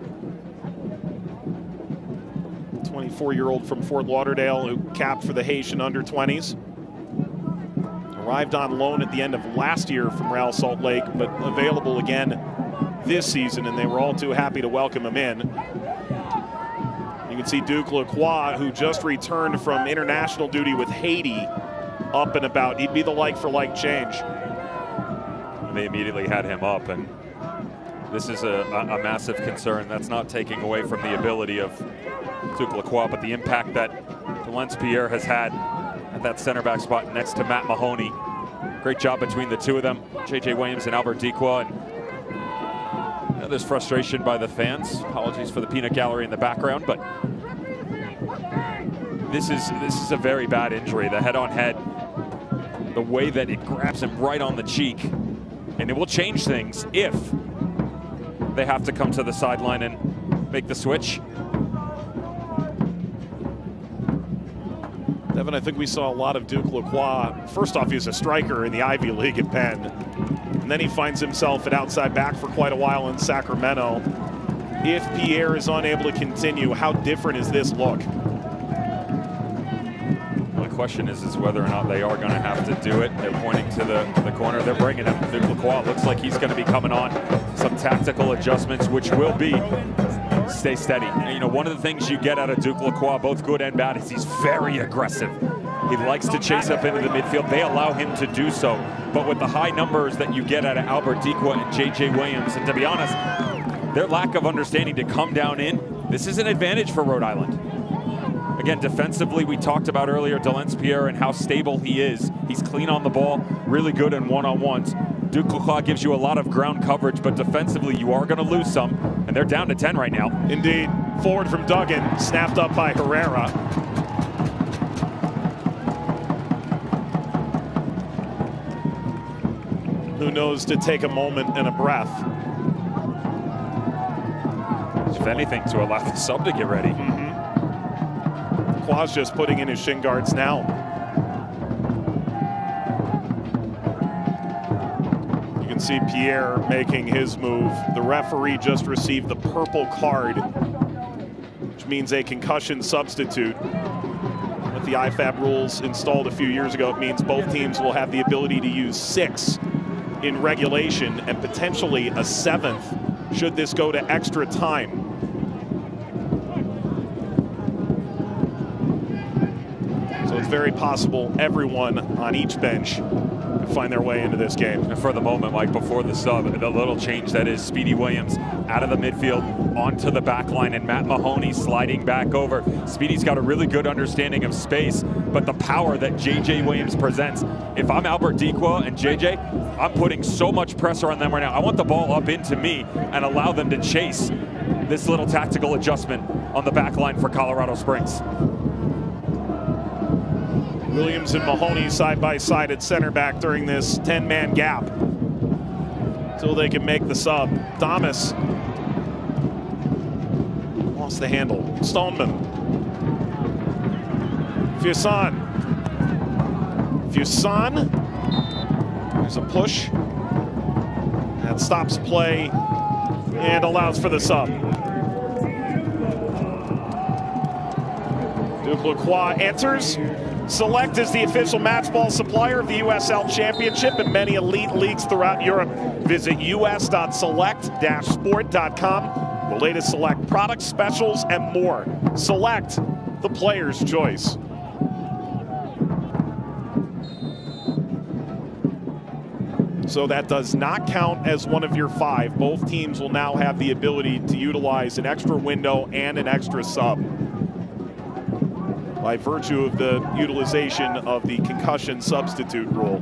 24-year-old from Fort Lauderdale who capped for the Haitian under-20s. Arrived on loan at the end of last year from Real Salt Lake, but available again this season, and they were all too happy to welcome him in. You can see Duke Lacroix, who just returned from international duty with Haiti, up and about. He'd be the like-for-like change. They immediately had him up, and this is a massive concern. That's not taking away from the ability of Duke Lacroix, but the impact that Delence Pierre has had at that center back spot next to Matt Mahoney. Great job between the two of them, J.J. Williams and Albert Dequa. And there's frustration by the fans. Apologies for the peanut gallery in the background, but this is a very bad injury. The head-on head, the way that it grabs him right on the cheek, and it will change things if they have to come to the sideline and make the switch. Devin, I think we saw a lot of Duke Lacroix. First off, he was a striker in the Ivy League at Penn. And then he finds himself at outside back for quite a while in Sacramento. If Pierre is unable to continue, how different is this look? The question is whether or not they are going to have to do it. They're pointing to the corner. They're bringing him. Duke Lacroix looks like he's going to be coming on. Some tactical adjustments, which will be stay steady. And, you know, one of the things you get out of Duke Lacroix, both good and bad, is he's very aggressive. He likes to chase up into the midfield. They allow him to do so. But with the high numbers that you get out of Albert Dequa and J.J. Williams, and to be honest, their lack of understanding to come down in, this is an advantage for Rhode Island. Again, defensively, we talked about earlier Delancey-Pierre and how stable he is. He's clean on the ball, really good in one-on-ones. Duke Lacroix gives you a lot of ground coverage, but defensively you are going to lose some, and they're down to 10 right now. Indeed. Forward from Duggan, snapped up by Herrera. Who knows to take a moment and a breath. If anything, to allow the sub to get ready. Quaz just putting in his shin guards now. You can see Pierre making his move. The referee just received the purple card, which means a concussion substitute. With the IFAB rules installed a few years ago, it means both teams will have the ability to use 6 in regulation and potentially a 7th should this go to extra time. So it's very possible everyone on each bench could find their way into this game. And for the moment, Mike, before the sub, the little change that is Speedy Williams out of the midfield onto the back line, and Matt Mahoney sliding back over. Speedy's got a really good understanding of space, but the power that JJ Williams presents. If I'm Albert Dequa and JJ, I'm putting so much pressure on them right now. I want the ball up into me and allow them to chase this little tactical adjustment on the back line for Colorado Springs. Williams and Mahoney side by side at center back during this 10-man gap until they can make the sub. Damas lost the handle. Stoneman. Fuson. There's a push. That stops play and allows for the sub. Duke Lacroix enters. Select is the official match ball supplier of the USL Championship and many elite leagues throughout Europe. Visit us.select-sport.com. The latest Select products, specials, and more. Select, the player's choice. So that does not count as one of your 5. Both teams will now have the ability to utilize an extra window and an extra sub by virtue of the utilization of the concussion substitute rule.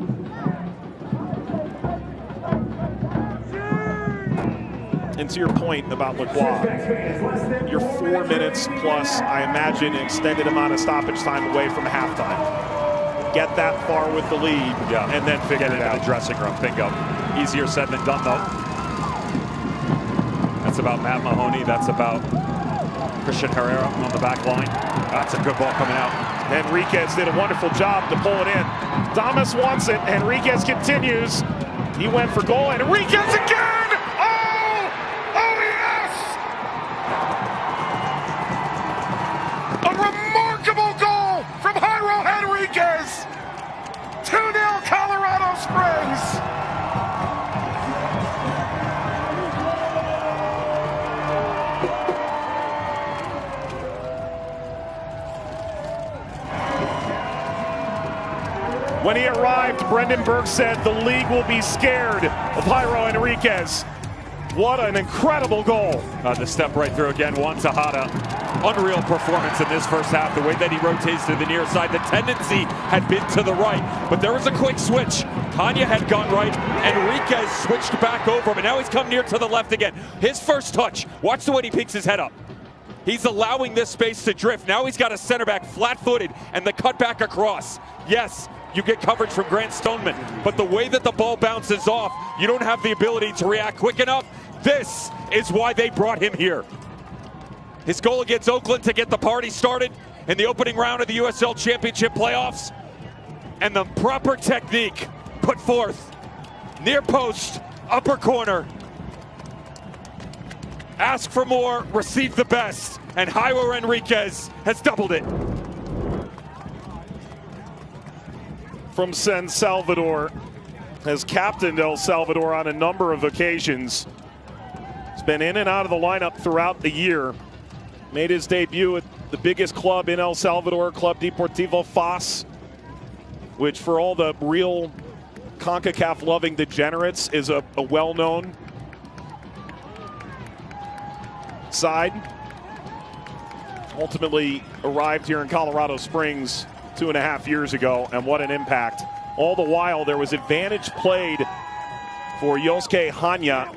And to your point about Lacroix, you're 4 minutes plus, I imagine, an extended amount of stoppage time away from halftime. Get that far with the lead, and then figure it out. The dressing room, bingo. Easier said than done, though. That's about Matt Mahoney. That's about Christian Herrera on the back line. That's a good ball coming out. Enriquez did a wonderful job to pull it in. Damas wants it. Enriquez continues. He went for goal. And Enriquez again! Oh! Oh, yes! A remarkable goal from Jairo Enriquez! 2-0 Colorado Springs! When he arrived, Brendan Burke said the league will be scared of Jairo Enriquez. What an incredible goal. The step right through again, Juan Tejada. Unreal performance in this first half. The way that he rotates to the near side. The tendency had been to the right, but there was a quick switch. Kanya had gone right. Enriquez switched back over, but now he's come near to the left again. His first touch. Watch the way he peeks his head up. He's allowing this space to drift. Now he's got a center back flat-footed and the cut back across. Yes, you get coverage from Grant Stoneman, but the way that the ball bounces off, you don't have the ability to react quick enough. This is why they brought him here. His goal against Oakland to get the party started in the opening round of the USL Championship playoffs. And the proper technique put forth. Near post, upper corner. Ask for more, receive the best. And Jairo Enriquez has doubled it. From San Salvador, has captained El Salvador on a number of occasions. He's been in and out of the lineup throughout the year. Made his debut at the biggest club in El Salvador, Club Deportivo FAS, which for all the real CONCACAF-loving degenerates is a well-known side. ultimately arrived here in Colorado Springs 2.5 years ago, and what an impact. All the while, there was advantage played for Yosuke Hanya.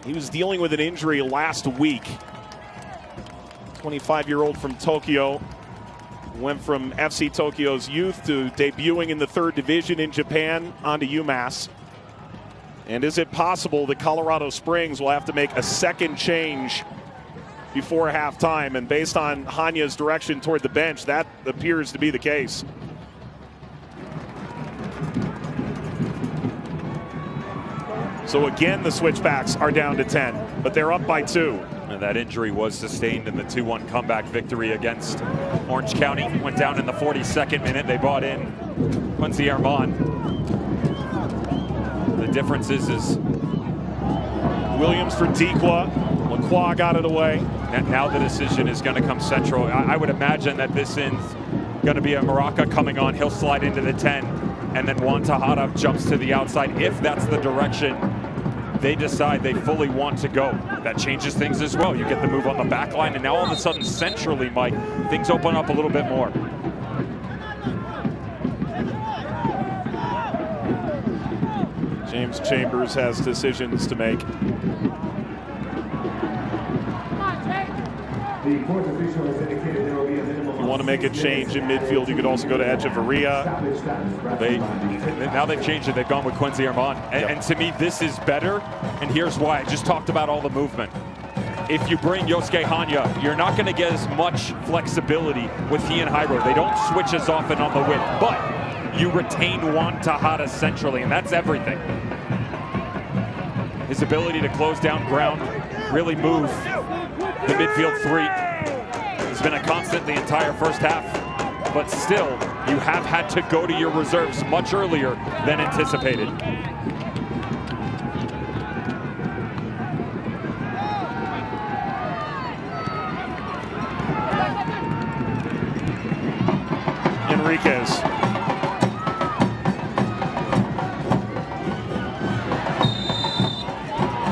He was dealing with an injury last week. 25-year-old from Tokyo. Went from FC Tokyo's youth to debuting in the 3rd division in Japan onto UMass. And is it possible that Colorado Springs will have to make a second change before halftime? And based on Hanya's direction toward the bench, that appears to be the case. So again, the Switchbacks are down to 10, but they're up by 2. And that injury was sustained in the 2-1 comeback victory against Orange County. Went down in the 42nd minute. They brought in Quincy Armand. The difference is Williams for Dequa. Lacroix got it away. And now the decision is going to come central. I would imagine that this is going to be a Maraca coming on. He'll slide into the 10, and then Juan Tejada jumps to the outside. If that's the direction they decide they fully want to go, that changes things as well. You get the move on the back line, and now all of a sudden centrally, Mike, things open up a little bit more. James Chambers has decisions to make. The court official has indicated there will be a minimum. If you want to make a change in midfield, you could also go to Echeverria. Now they've changed it. They've gone with Quincy Armand. And to me, this is better. And here's why. I just talked about all the movement. If you bring Yosuke Hanya, you're not going to get as much flexibility with he and Hyro. They don't switch as often on the width, but you retain Juan Tejada centrally, and that's everything. His ability to close down ground, really move the midfield 3 has been a constant the entire first half, but still, you have had to go to your reserves much earlier than anticipated. Enriquez.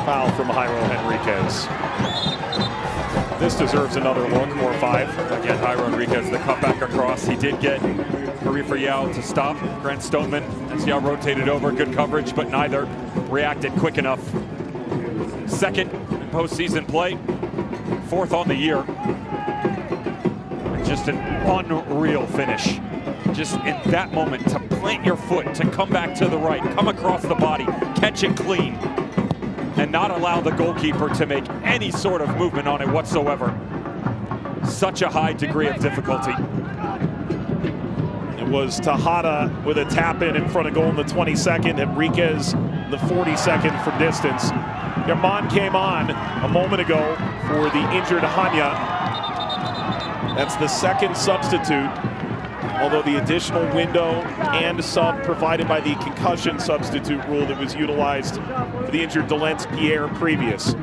Foul from Jairo Enriquez. This deserves another look, or 5. Again, Jairo Enriquez, the cutback across. He did get Karifa Yao to stop Grant Stoneman as Yao rotated over. Good coverage, but neither reacted quick enough. 2nd in postseason play, 4th on the year. Just an unreal finish. Just in that moment, to plant your foot, to come back to the right, come across the body, catch it clean, and not allow the goalkeeper to make any sort of movement on it whatsoever. Such a high degree of difficulty. It was Tejada with a tap-in front of goal in the 22nd, Enriquez the 42nd from distance. Yaman came on a moment ago for the injured Hanya. That's the 2nd substitute, although the additional window and sub provided by the concussion substitute rule that was utilized for the injured Delence Pierre previous.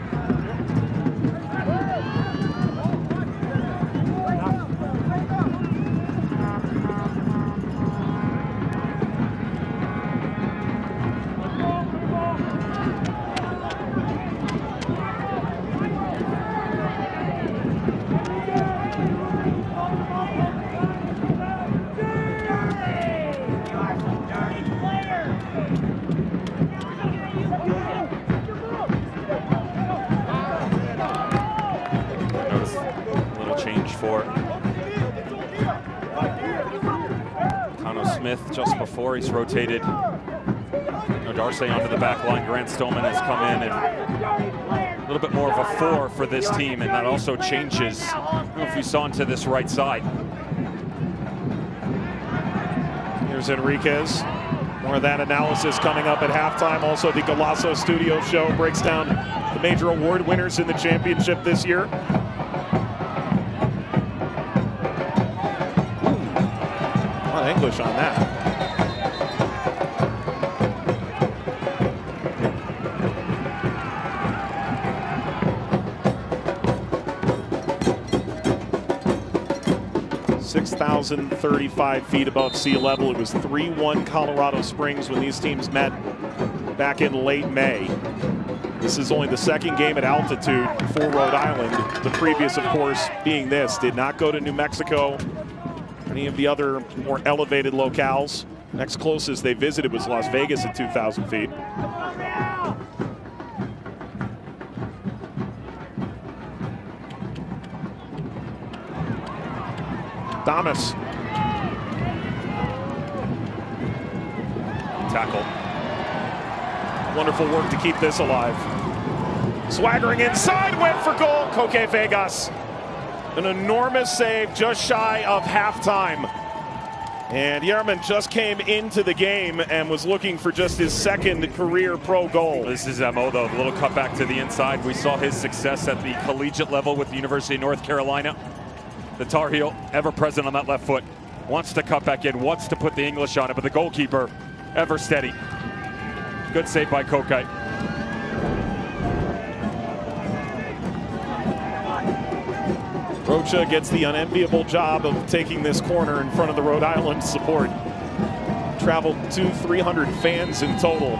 Just before he's rotated Darcy onto the back line. Grant Stoneman has come in, and a little bit more of a 4 for this team, and that also changes. I don't know if you saw into this right side. Here's Enriquez. More of that analysis coming up at halftime. Also, the Golasso Studio Show breaks down the major award winners in the championship this year. A lot of English on that. .635 feet above sea level. It was 3-1 Colorado Springs when these teams met back in late May. This is only the second game at altitude for Rhode Island. The previous, of course, being this. Did not go to New Mexico, any of the other more elevated locales. Next closest they visited was Las Vegas at 2,000 feet. Thomas. Tackle. Wonderful work to keep this alive. Swaggering inside, went for goal. Coque Vegas. An enormous save just shy of halftime. And Yerman just came into the game and was looking for just his second career pro goal. This is Mo, though. A little cut back to the inside. We saw his success at the collegiate level with the University of North Carolina. The Tar Heel, ever present on that left foot. Wants to cut back in, wants to put the English on it, but the goalkeeper, ever steady. Good save by Coque. Rocha gets the unenviable job of taking this corner in front of the Rhode Island support. Traveled 300 fans in total.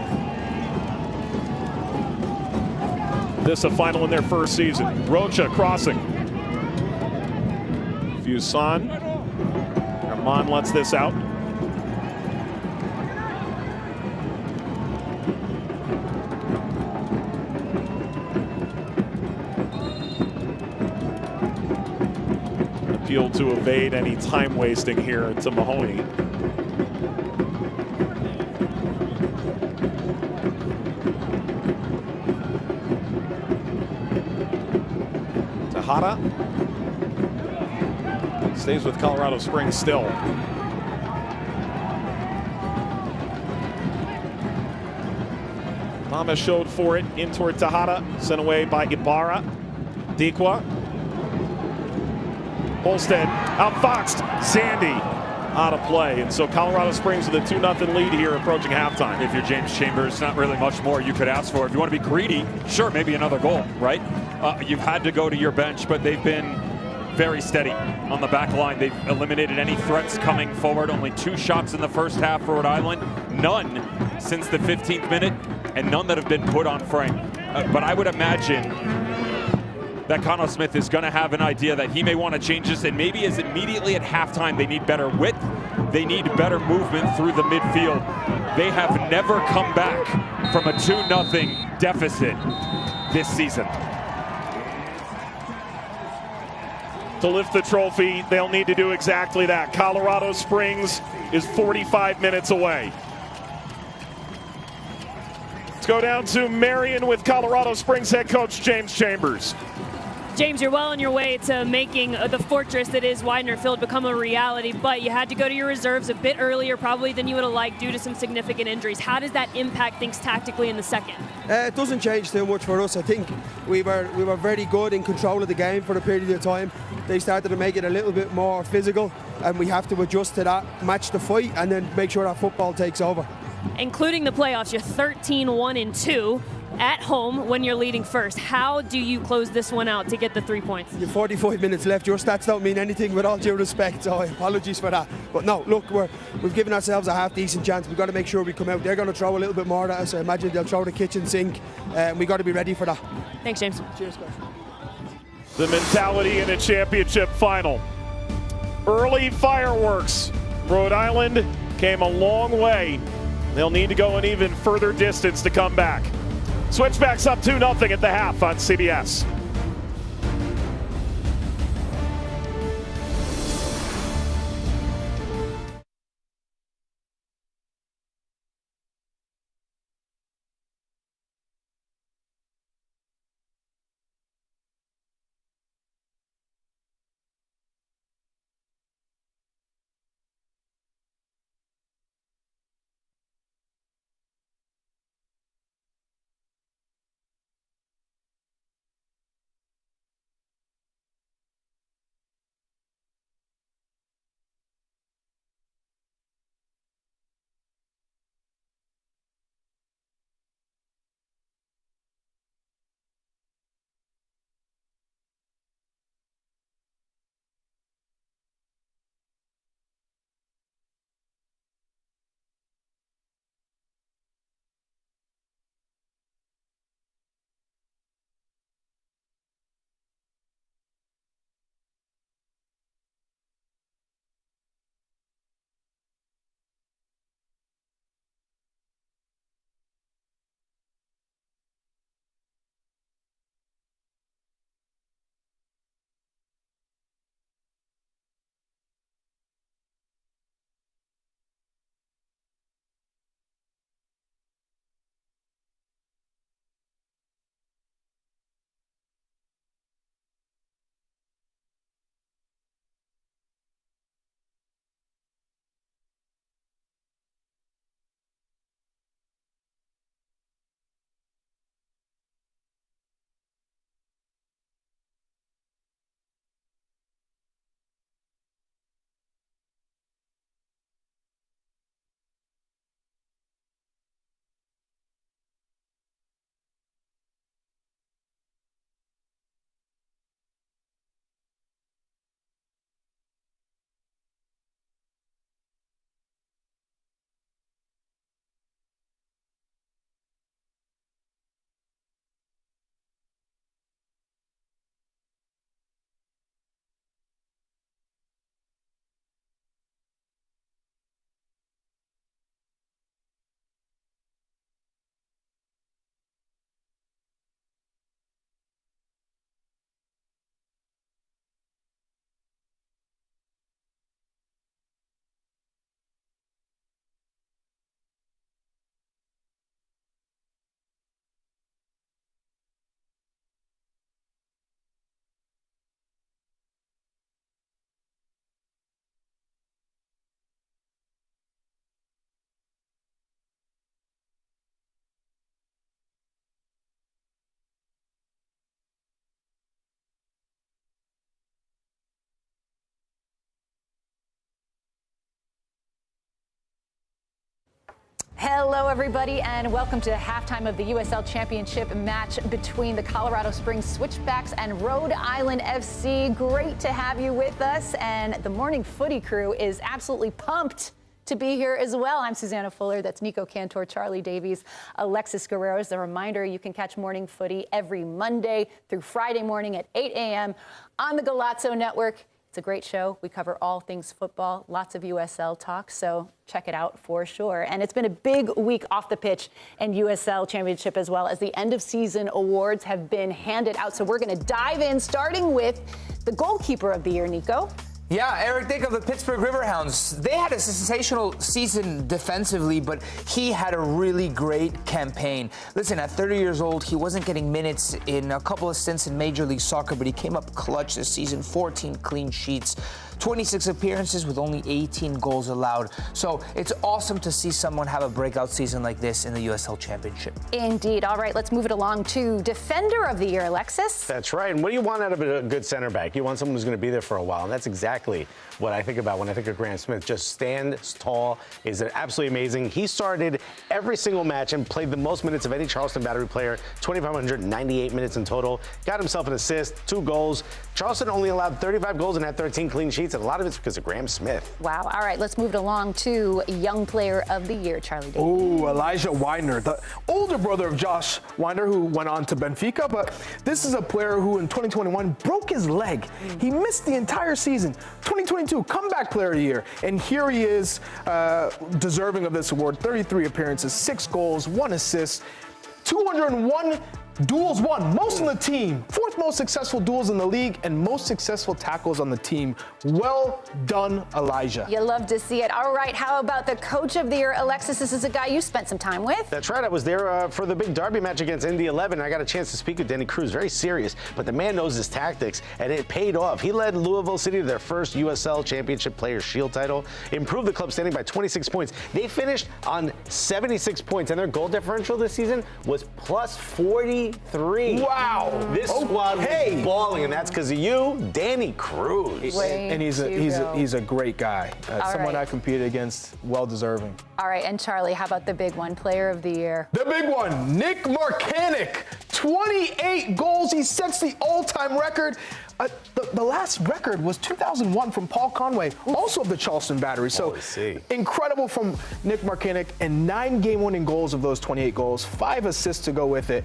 This a final in their first season. Rocha crossing. Fuson. Armand lets this out. Appeal to evade any time wasting here to Mahoney. Tejada stays with Colorado Springs still. Thomas showed for it in toward Tejada, sent away by Ibarra. Dequa. Holstead outfoxed. Sandy out of play. And so Colorado Springs with a 2-0 lead here approaching halftime. If you're James Chambers, not really much more you could ask for. If you want to be greedy, sure, maybe another goal, right? You've had to go to your bench, but they've been very steady on the back line. They've eliminated any threats coming forward. Only 2 shots in the first half for Rhode Island. None since the 15th minute, and none that have been put on frame. But I would imagine that Connell Smith is going to have an idea that he may want to change this, and maybe as immediately at halftime they need better width, they need better movement through the midfield. They have never come back from a 2-0 deficit this season. To lift the trophy, they'll need to do exactly that. Colorado Springs is 45 minutes away. Let's go down to Marion with Colorado Springs head coach James Chambers. James, you're well on your way to making the fortress that is Widener Field become a reality, but you had to go to your reserves a bit earlier probably than you would have liked due to some significant injuries. How does that impact things tactically in the second? It doesn't change too much for us. I think we were very good in control of the game for a period of time. They started to make it a little bit more physical, and we have to adjust to that, match the fight, and then make sure that football takes over. Including the playoffs, you're 13-1-2 at home when you're leading first. How do you close this one out to get the 3 points? You have 45 minutes left. Your stats don't mean anything, with all due respect, so apologies for that. But no, look, we've given ourselves a half-decent chance. We've got to make sure we come out. They're going to throw a little bit more at us. I imagine they'll throw the kitchen sink, and we've got to be ready for that. Thanks, James. Cheers, guys. The mentality in a championship final. Early fireworks. Rhode Island came a long way. They'll need to go an even further distance to come back. Switchbacks up 2-0 at the half on CBS. Hello, everybody, and welcome to halftime of the USL Championship match between the Colorado Springs Switchbacks and Rhode Island FC. Great to have you with us, and the Morning Footy crew is absolutely pumped to be here as well. I'm Susanna Fuller. That's Nico Cantor, Charlie Davies, Alexis Guerrero. As a reminder, you can catch Morning Footy every Monday through Friday morning at 8 a.m. on the Galazzo Network. It's a great show. We cover all things football, lots of USL talk, so check it out for sure. And it's been a big week off the pitch in USL Championship, as well as the end of season awards have been handed out. So we're going to dive in, starting with the goalkeeper of the year, Nico. Yeah, Eric Dick of the Pittsburgh Riverhounds. They had a sensational season defensively, but he had a really great campaign. Listen, at 30 years old, he wasn't getting minutes in a couple of stints in Major League Soccer, but he came up clutch this season, 14 clean sheets. 26 appearances with only 18 goals allowed. So it's awesome to see someone have a breakout season like this in the USL Championship. Indeed. All right, let's move it along to Defender of the Year, Alexis. That's right. And what do you want out of a good center back? You want someone who's going to be there for a while. And that's exactly what I think about when I think of Grant Smith. Just stands tall, is absolutely amazing. He started every single match and played the most minutes of any Charleston Battery player, 2,598 minutes in total. Got himself an assist, 2 goals. Charleston only allowed 35 goals and had 13 clean sheets, and a lot of it's because of Graham Smith. Wow. All right, let's move it along to Young Player of the Year, Charlie Davies. Oh, Elijah Widener, the older brother of Josh Widener, who went on to Benfica. But this is a player who in 2021 broke his leg. He missed the entire season. 2022 Comeback Player of the Year. And here he is, deserving of this award. 33 appearances, 6 goals, 1 assist, 201 duels won, most on the team, 4th most successful duels in the league, and most successful tackles on the team. Well done, Elijah. You love to see it. All right, how about the Coach of the Year, Alexis? This is a guy you spent some time with. That's right. I was there for the big derby match against Indy 11. I got a chance to speak with Denny Cruz. Very serious, but the man knows his tactics, and it paid off. He led Louisville City to their first USL Championship Players Shield title, improved the club standing by 26 points. They finished on 76 points, and their goal differential this season was plus 43. Wow. This squad was balling, and that's because of you, Danny Cruz. And he's a great guy. Someone I competed against, well deserving. All right, and Charlie, how about the big one, Player of the Year? The big one, Nick Marcanic, 28 goals. He sets the all-time record. The last record was 2001 from Paul Conway, also of the Charleston Battery. So incredible from Nick Marcanic, and 9 game-winning goals of those 28 goals, 5 assists to go with it.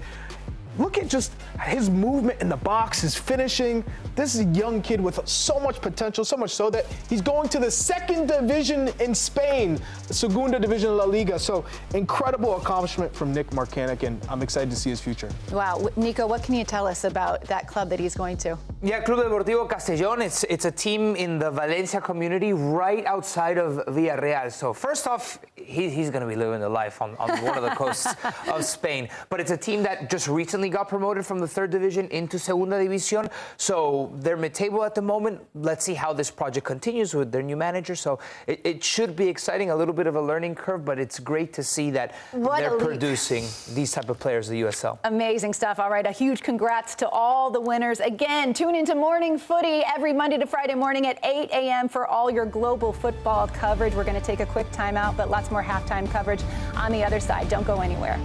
Look at just his movement in the box, his finishing. This is a young kid with so much potential, so much so that he's going to the 2nd division in Spain, the Segunda Division La Liga. So incredible accomplishment from Nick Marcanic, and I'm excited to see his future. Wow. Nico, what can you tell us about that club that he's going to? Yeah, Club Deportivo Castellón. It's a team in the Valencia community right outside of Villarreal. So first off, he's going to be living the life on one of the coasts of Spain. But it's a team that just recently got promoted from the 3rd division into Segunda División. So they're mid-table at the moment. Let's see how this project continues with their new manager. So it should be exciting, a little bit of a learning curve, but it's great to see that they're producing these type of players in the USL. Amazing stuff. All right, a huge congrats to all the winners. Again, tune into Morning Footy every Monday to Friday morning at 8 a.m. for all your global football coverage. We're going to take a quick timeout, but lots more halftime coverage on the other side. Don't go anywhere.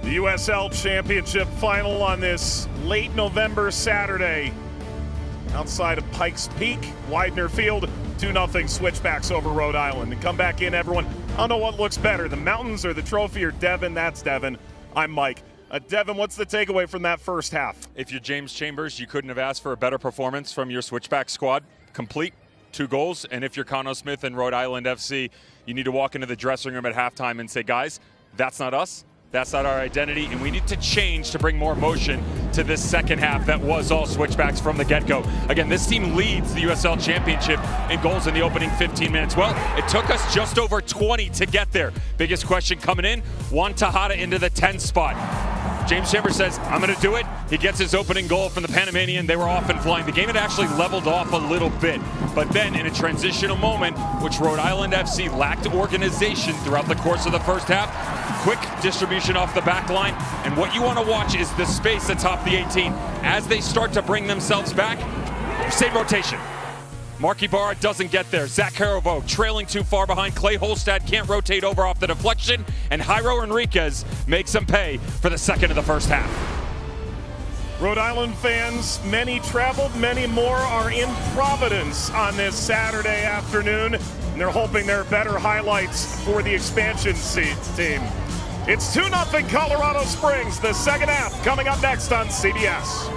The USL Championship final on this late November Saturday outside of Pikes Peak, Widener Field. 2-0 Switchbacks over Rhode Island. And come back in, everyone. I don't know what looks better, the mountains or the trophy, or Devin. That's Devin. I'm Mike. Devin, what's the takeaway from that first half? If you're James Chambers, you couldn't have asked for a better performance from your Switchback squad. Complete, 2 goals. And if you're Conno Smith and Rhode Island FC, you need to walk into the dressing room at halftime and say, guys, that's not us. That's not our identity, and we need to change to bring more emotion to this second half that was all Switchbacks from the get-go. Again, this team leads the USL Championship in goals in the opening 15 minutes. Well, it took us just over 20 to get there. Biggest question coming in, Juan Tejada into the 10 spot. James Chambers says, I'm going to do it. He gets his opening goal from the Panamanian. They were off and flying. The game had actually leveled off a little bit. But then in a transitional moment, which Rhode Island FC lacked organization throughout the course of the first half, quick distribution off the back line. And what you want to watch is the space atop the 18. As they start to bring themselves back, same rotation. Mark Ibarra doesn't get there. Zach Caravo trailing too far behind. Clay Holstad can't rotate over off the deflection. And Jairo Enriquez makes them pay for the second of the first half. Rhode Island fans, many traveled, many more are in Providence on this Saturday afternoon. And they're hoping there are better highlights for the expansion team. It's 2-0 Colorado Springs, the second half, coming up next on CBS.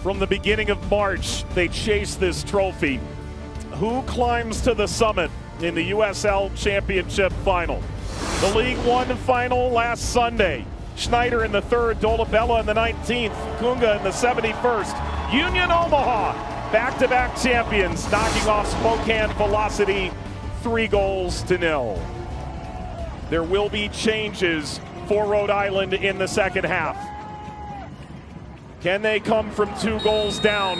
From the beginning of March, they chase this trophy. Who climbs to the summit in the USL Championship final? The League One final last Sunday. Schneider in the 3rd, Dolabella in the 19th, Kunga in the 71st. Union Omaha, back-to-back champions, knocking off Spokane Velocity 3-0. There will be changes for Rhode Island in the second half. Can they come from 2 goals down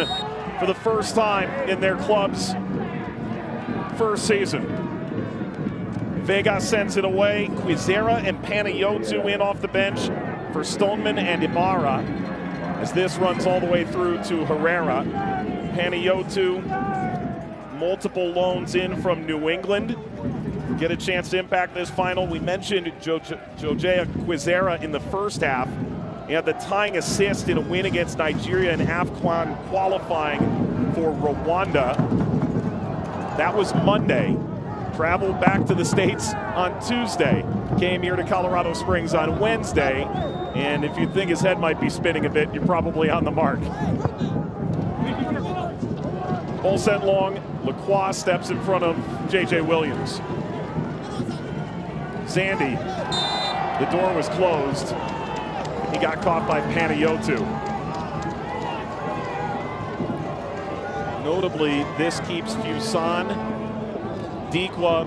for the first time in their club's first season? Vega sends it away. Quizera and Panayotu in off the bench for Stoneman and Ibarra, as this runs all the way through to Herrera. Panayotu, multiple loans in from New England, get a chance to impact this final. We mentioned Jojea Quizera in the first half. He had the tying assist in a win against Nigeria in AFCON qualifying for Rwanda. That was Monday. Traveled back to the States on Tuesday. Came here to Colorado Springs on Wednesday. And if you think his head might be spinning a bit, you're probably on the mark. Ball sent long. Lacroix steps in front of J.J. Williams. Zandy. The door was closed. He got caught by Panayotou. Notably, this keeps Fuson, Dikwa,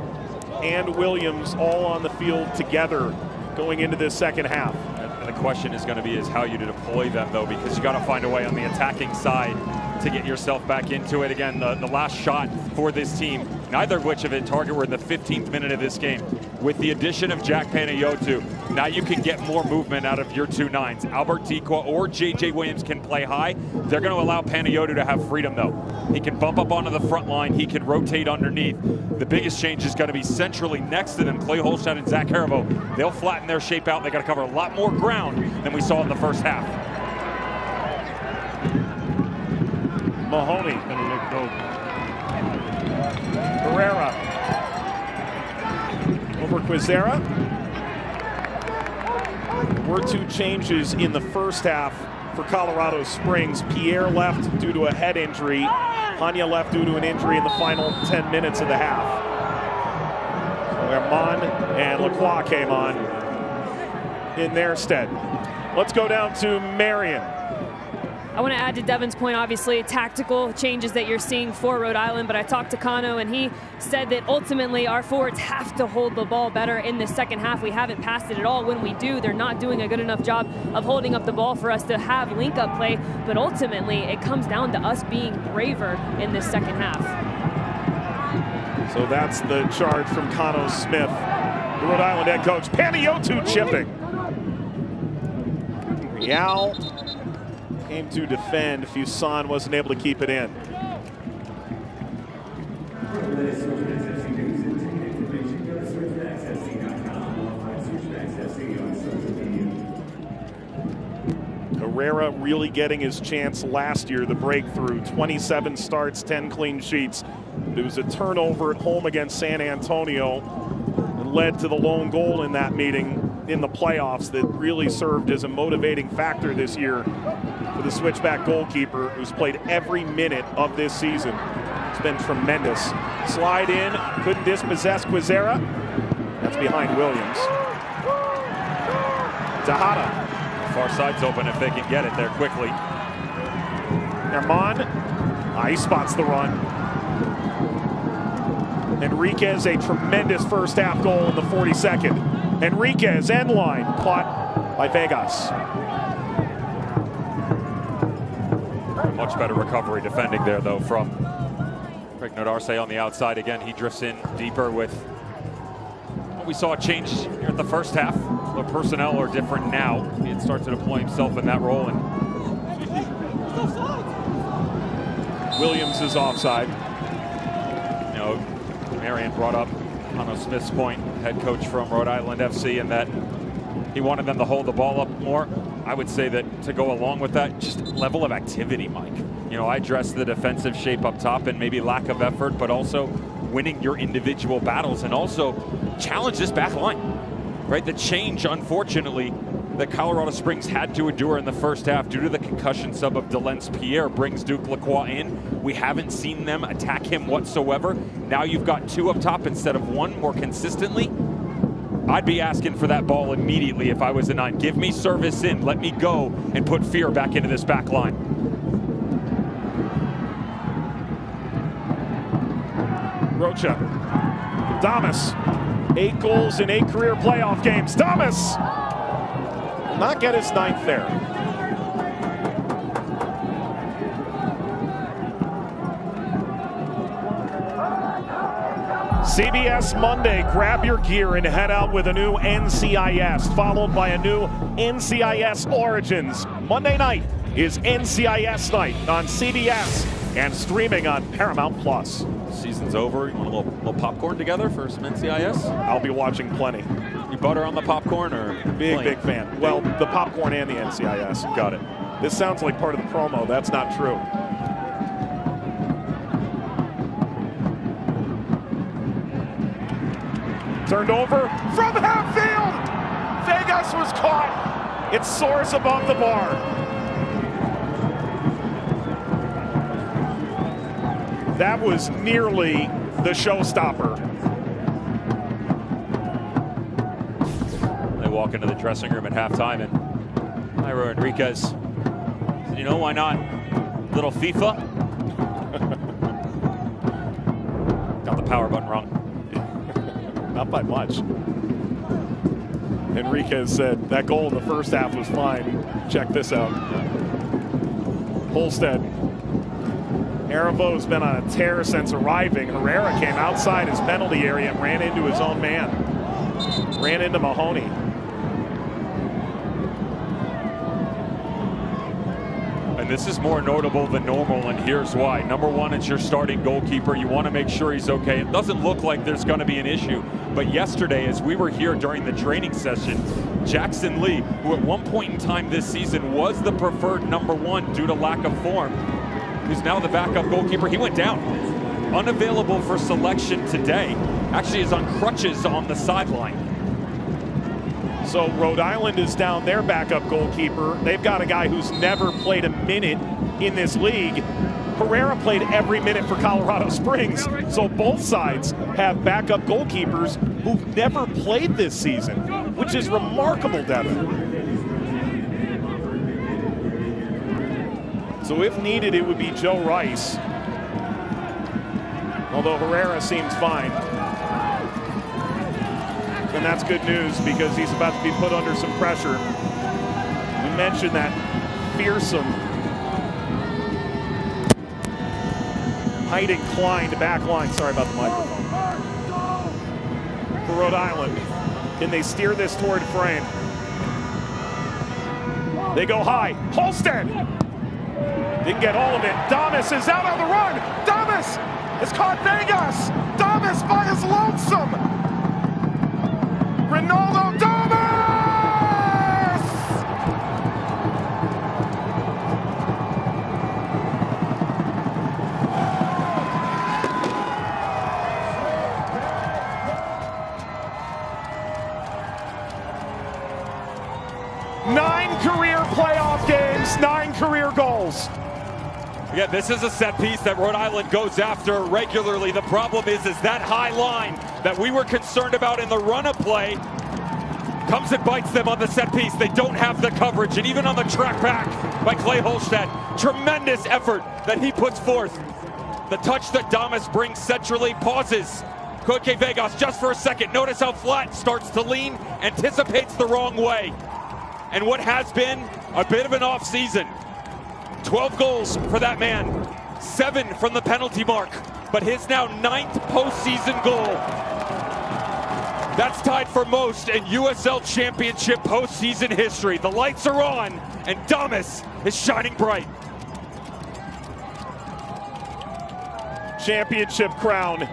and Williams all on the field together going into this second half. And the question is going to be is how you deploy them, though, because you got to find a way on the attacking side to get yourself back into it. Again, the last shot for this team, neither of which have hit target. We're in the 15th minute of this game. With the addition of Jack Panayotou, now you can get more movement out of your 2 9s. Albert Dikwa or J.J. Williams can play high. They're going to allow Panayotou to have freedom, though. He can bump up onto the front line. He can rotate underneath. The biggest change is going to be centrally next to them. Clay Holstein and Zach Haribo. They'll flatten their shape out. They got to cover a lot more ground than we saw in the first half. Mahoney. Herrera. Over Quizera. There were 2 changes in the first half for Colorado Springs. Pierre left due to a head injury. Hanya left due to an injury in the final 10 minutes of the half. Herman and Lacroix came on in their stead. Let's go down to Marion. I want to add to Devin's point, obviously, tactical changes that you're seeing for Rhode Island, but I talked to Kano, and he said that ultimately our forwards have to hold the ball better in the second half. We haven't passed it at all. When we do, they're not doing a good enough job of holding up the ball for us to have link-up play, but ultimately it comes down to us being braver in this second half. So that's the charge from Kano Smith, the Rhode Island head coach. Panayotou chipping. Real came to defend. Fuson wasn't able to keep it in. Herrera really getting his chance last year, the breakthrough. 27 starts, 10 clean sheets. It was a turnover at home against San Antonio and led to the lone goal in that meeting in the playoffs that really served as a motivating factor this year for the switchback goalkeeper, who's played every minute of this season. It's been tremendous. Slide in, couldn't dispossess Quizera. That's behind Williams. Tejada. Far side's open if they can get it there quickly. Herman, he spots the run. Enriquez, a tremendous first half goal in the 42nd. Enriquez, end line, caught by Vegas. Much better recovery defending there, though, from Craig Nodarse on the outside. Again, he drifts in deeper with what we saw a change here in the first half. The personnel are different now. He starts to deploy himself in that role. And Williams is offside. You know, Marion brought up Kano Smith's point, head coach from Rhode Island FC, and that he wanted them to hold the ball up more. I would say that to go along with that, just level of activity, Mike. You know, I address the defensive shape up top and maybe lack of effort, but also winning your individual battles and also challenge this back line, right? The change, unfortunately, that Colorado Springs had to endure in the first half due to the concussion sub of Delence Pierre brings Duke Lacroix in. We haven't seen them attack him whatsoever. Now you've got 2 up top instead of 1 more consistently. I'd be asking for that ball immediately if I was a 9. Give me service in, let me go and put fear back into this back line. Rocha. Damas, 8 goals in 8 career playoff games. Damas will not get his 9th there. CBS Monday, grab your gear and head out with a new NCIS, followed by a new NCIS Origins. Monday night is NCIS night on CBS and streaming on Paramount Plus. Season's over. You want a little popcorn together for some NCIS? I'll be watching plenty. You butter on the popcorn or Big fan. Well, the popcorn and the NCIS. Got it. This sounds like part of the promo. That's not true. Turned over from half field. Vegas was caught. It soars above the bar. That was nearly the showstopper. They walk into the dressing room at halftime, and Jairo Enriquez said, you know, why not? Little FIFA? Got the power button wrong. Not by much. Enriquez said that goal in the first half was fine. Check this out. Holstead. Aravo's been on a tear since arriving. Herrera came outside his penalty area and ran into his own man. Ran into Mahoney. And this is more notable than normal, and here's why. Number one, it's your starting goalkeeper. You want to make sure he's okay. It doesn't look like there's going to be an issue. But yesterday, as we were here during the training session, Jackson Lee, who at one point in time this season was the preferred number one due to lack of form, who's now the backup goalkeeper, he went down. Unavailable for selection today. Actually is on crutches on the sideline. So Rhode Island is down their backup goalkeeper. They've got a guy who's never played a minute in this league. Herrera played every minute for Colorado Springs. So both sides have backup goalkeepers who've never played this season, which is remarkable, Devin. So if needed, it would be Joe Rice. Although Herrera seems fine. And that's good news because he's about to be put under some pressure. We mentioned that fearsome, height-inclined back line. Sorry about the microphone. For Rhode Island, can they steer this toward frame? They go high. Holstead! Didn't get all of it. Damas is out on the run. Damas has caught Vegas. Damas by his lonesome. Ronaldo Damas! Nine career playoff games, 9 career goals. Yeah, this is a set piece that Rhode Island goes after regularly. The problem is that high line that we were concerned about in the run-up play comes and bites them on the set piece. They don't have the coverage, and even on the track back by Clay Holstead, tremendous effort that he puts forth. The touch that Damas brings centrally pauses. Koike Vegas just for a second. Notice how flat starts to lean, anticipates the wrong way. And what has been a bit of an off season. 12 goals for that man, 7 from the penalty mark, but his now 9th postseason goal. That's tied for most in USL Championship postseason history. The lights are on, and Damas is shining bright. Championship crown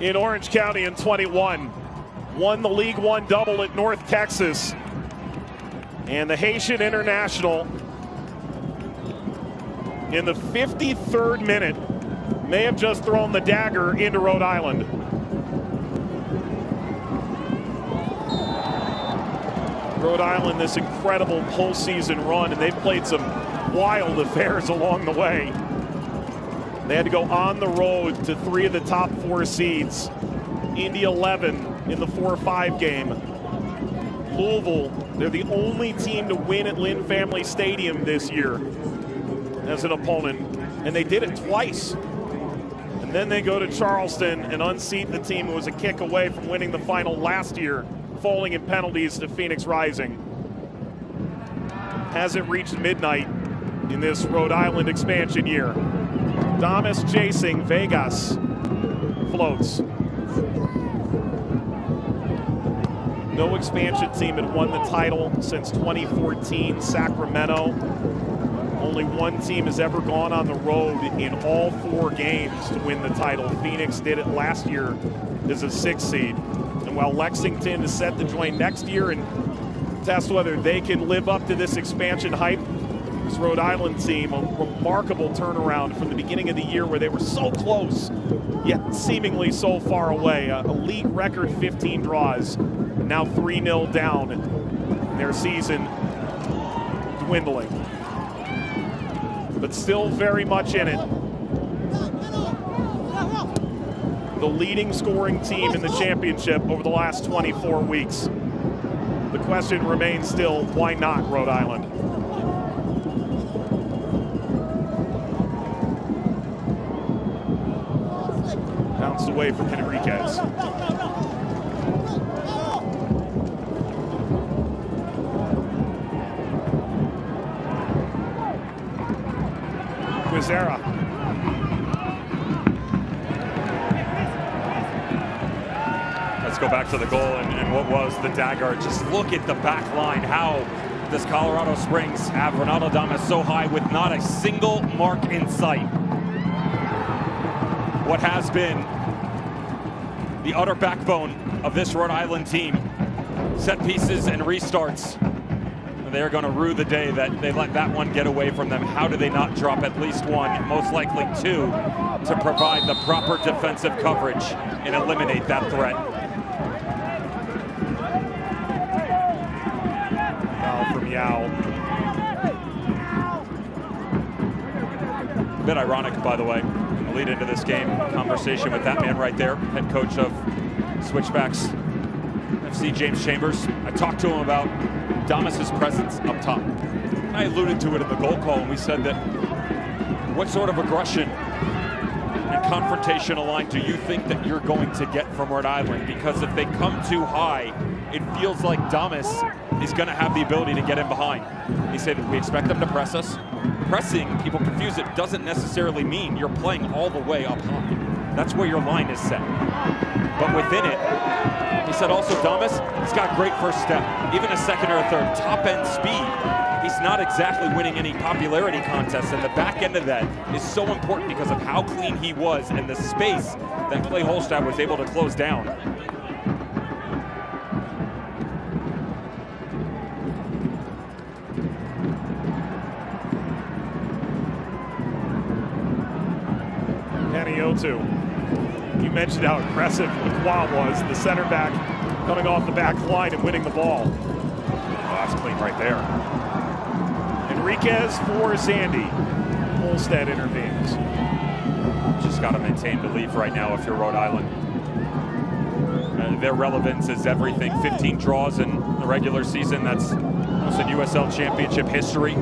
in Orange County in 21. Won the League One double at North Texas. And the Haitian International in the 53rd minute may have just thrown the dagger into Rhode Island. Rhode Island, this incredible postseason run, and they've played some wild affairs along the way. They had to go on the road to 3 of the top 4 seeds. Indy 11 in the 4-5 game. Louisville, they're the only team to win at Lynn Family Stadium this year as an opponent, and they did it twice. And then they go to Charleston and unseat the team who was a kick away from winning the final last year, falling in penalties to Phoenix Rising. Hasn't reached midnight in this Rhode Island expansion year. Damas chasing, Vegas floats. No expansion team had won the title since 2014, Sacramento. Only one team has ever gone on the road in all 4 games to win the title. Phoenix did it last year as a 6th seed. And while Lexington is set to join next year and test whether they can live up to this expansion hype, this Rhode Island team, a remarkable turnaround from the beginning of the year where they were so close, yet seemingly so far away. A league record 15 draws, now 3-0 down, their season dwindling. But still very much in it. the leading scoring team in the championship over the last 24 weeks. The question remains still, why not Rhode Island? Bounced away from Henriquez. Guizera. Let's go back to the goal and what was the dagger. Just look at the back line. How does Colorado Springs have Ronaldo Damas so high with not a single mark in sight? What has been the utter backbone of this Rhode Island team. Set pieces and restarts. They're going to rue the day that they let that one get away from them. How do they not drop at least one, most likely two, to provide the proper defensive coverage and eliminate that threat? Foul from Yao. A bit ironic, by the way, in the lead into this game. Conversation with that man right there, head coach of Switchbacks FC, James Chambers. I talked to him about Damas's presence up top. I alluded to it in the goal call, and we said that what sort of aggression and confrontational line do you think that you're going to get from Rhode Island? Because if they come too high, it feels like Damas is going to have the ability to get in behind. He said, we expect them to press us. Pressing, people confuse it, doesn't necessarily mean you're playing all the way up high. That's where your line is set. But within it, he said also Damas, he's got great first step, even a second or a third, top end speed. He's not exactly winning any popularity contests, and the back end of that is so important because of how clean he was and the space that Clay Holstad was able to close down. Too. You mentioned how aggressive Lacroix was, the center back coming off the back line and winning the ball. Oh, that's clean right there. Enriquez for Zandy. Holstead intervenes. Just got to maintain belief right now if you're Rhode Island. Their relevance is everything. 15 draws in the regular season. That's almost in USL Championship history.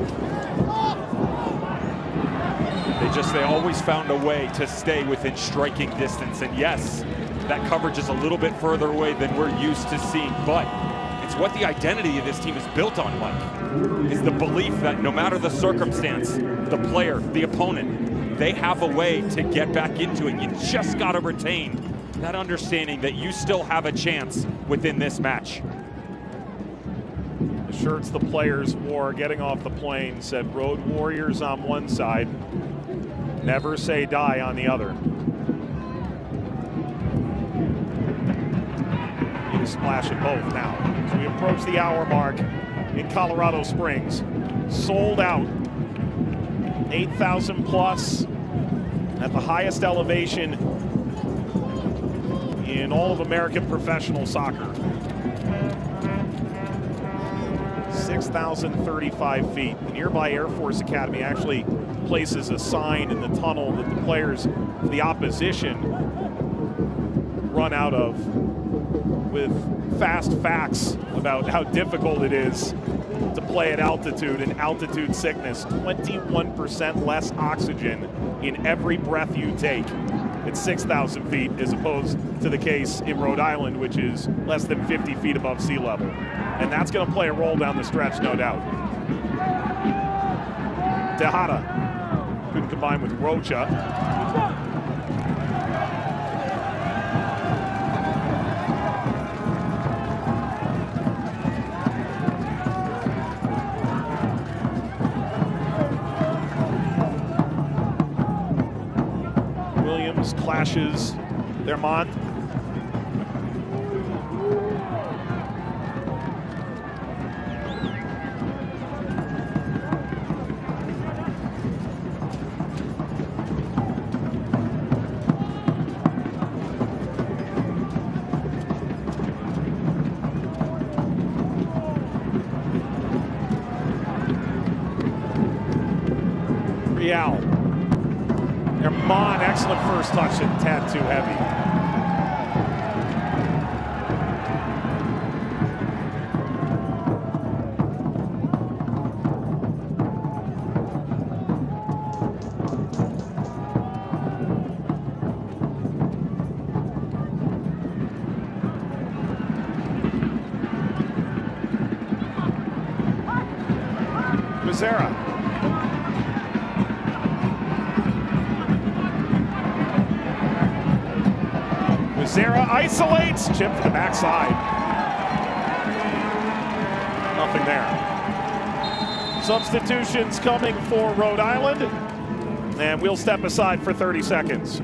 They always found a way to stay within striking distance. And yes, that coverage is a little bit further away than we're used to seeing, but it's what the identity of this team is built on, Mike. Is the belief that no matter the circumstance, the player, the opponent, they have a way to get back into it. You just got to retain that understanding that you still have a chance within this match. The shirts the players wore getting off the plane said Road Warriors on one side, never say die on the other. Need a splash of both now. So we approach the hour mark in Colorado Springs. Sold out. 8,000 plus at the highest elevation in all of American professional soccer. 6,035 feet. The nearby Air Force Academy actually places a sign in the tunnel that the players of the opposition run out of with fast facts about how difficult it is to play at altitude and altitude sickness. 21% less oxygen in every breath you take at 6,000 feet as opposed to the case in Rhode Island, which is less than 50 feet above sea level. And that's going to play a role down the stretch, no doubt. Tejada couldn't combine with Rocha. Williams clashes Thermont. Herman, excellent first touch and tad too heavy. Quizera. Quizera isolates, chip to the backside. Nothing there. Substitutions coming for Rhode Island, and we'll step aside for 30 seconds.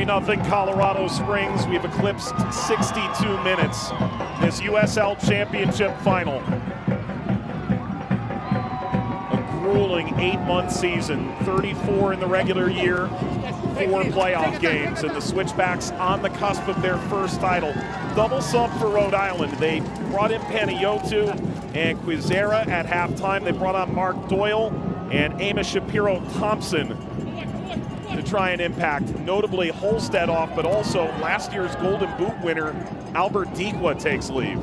Nothing Colorado Springs. We've eclipsed 62 minutes. This USL Championship final. A grueling 8-month season, 34 in the regular year, 4 playoff games, and the Switchbacks on the cusp of their first title. Double sub for Rhode Island. They brought in Panayotu and Quizera at halftime. They brought on Mark Doyle and Amos Shapiro-Thompson to try and impact, notably Holstead off, but also last year's Golden Boot winner Albert Dikwa takes leave.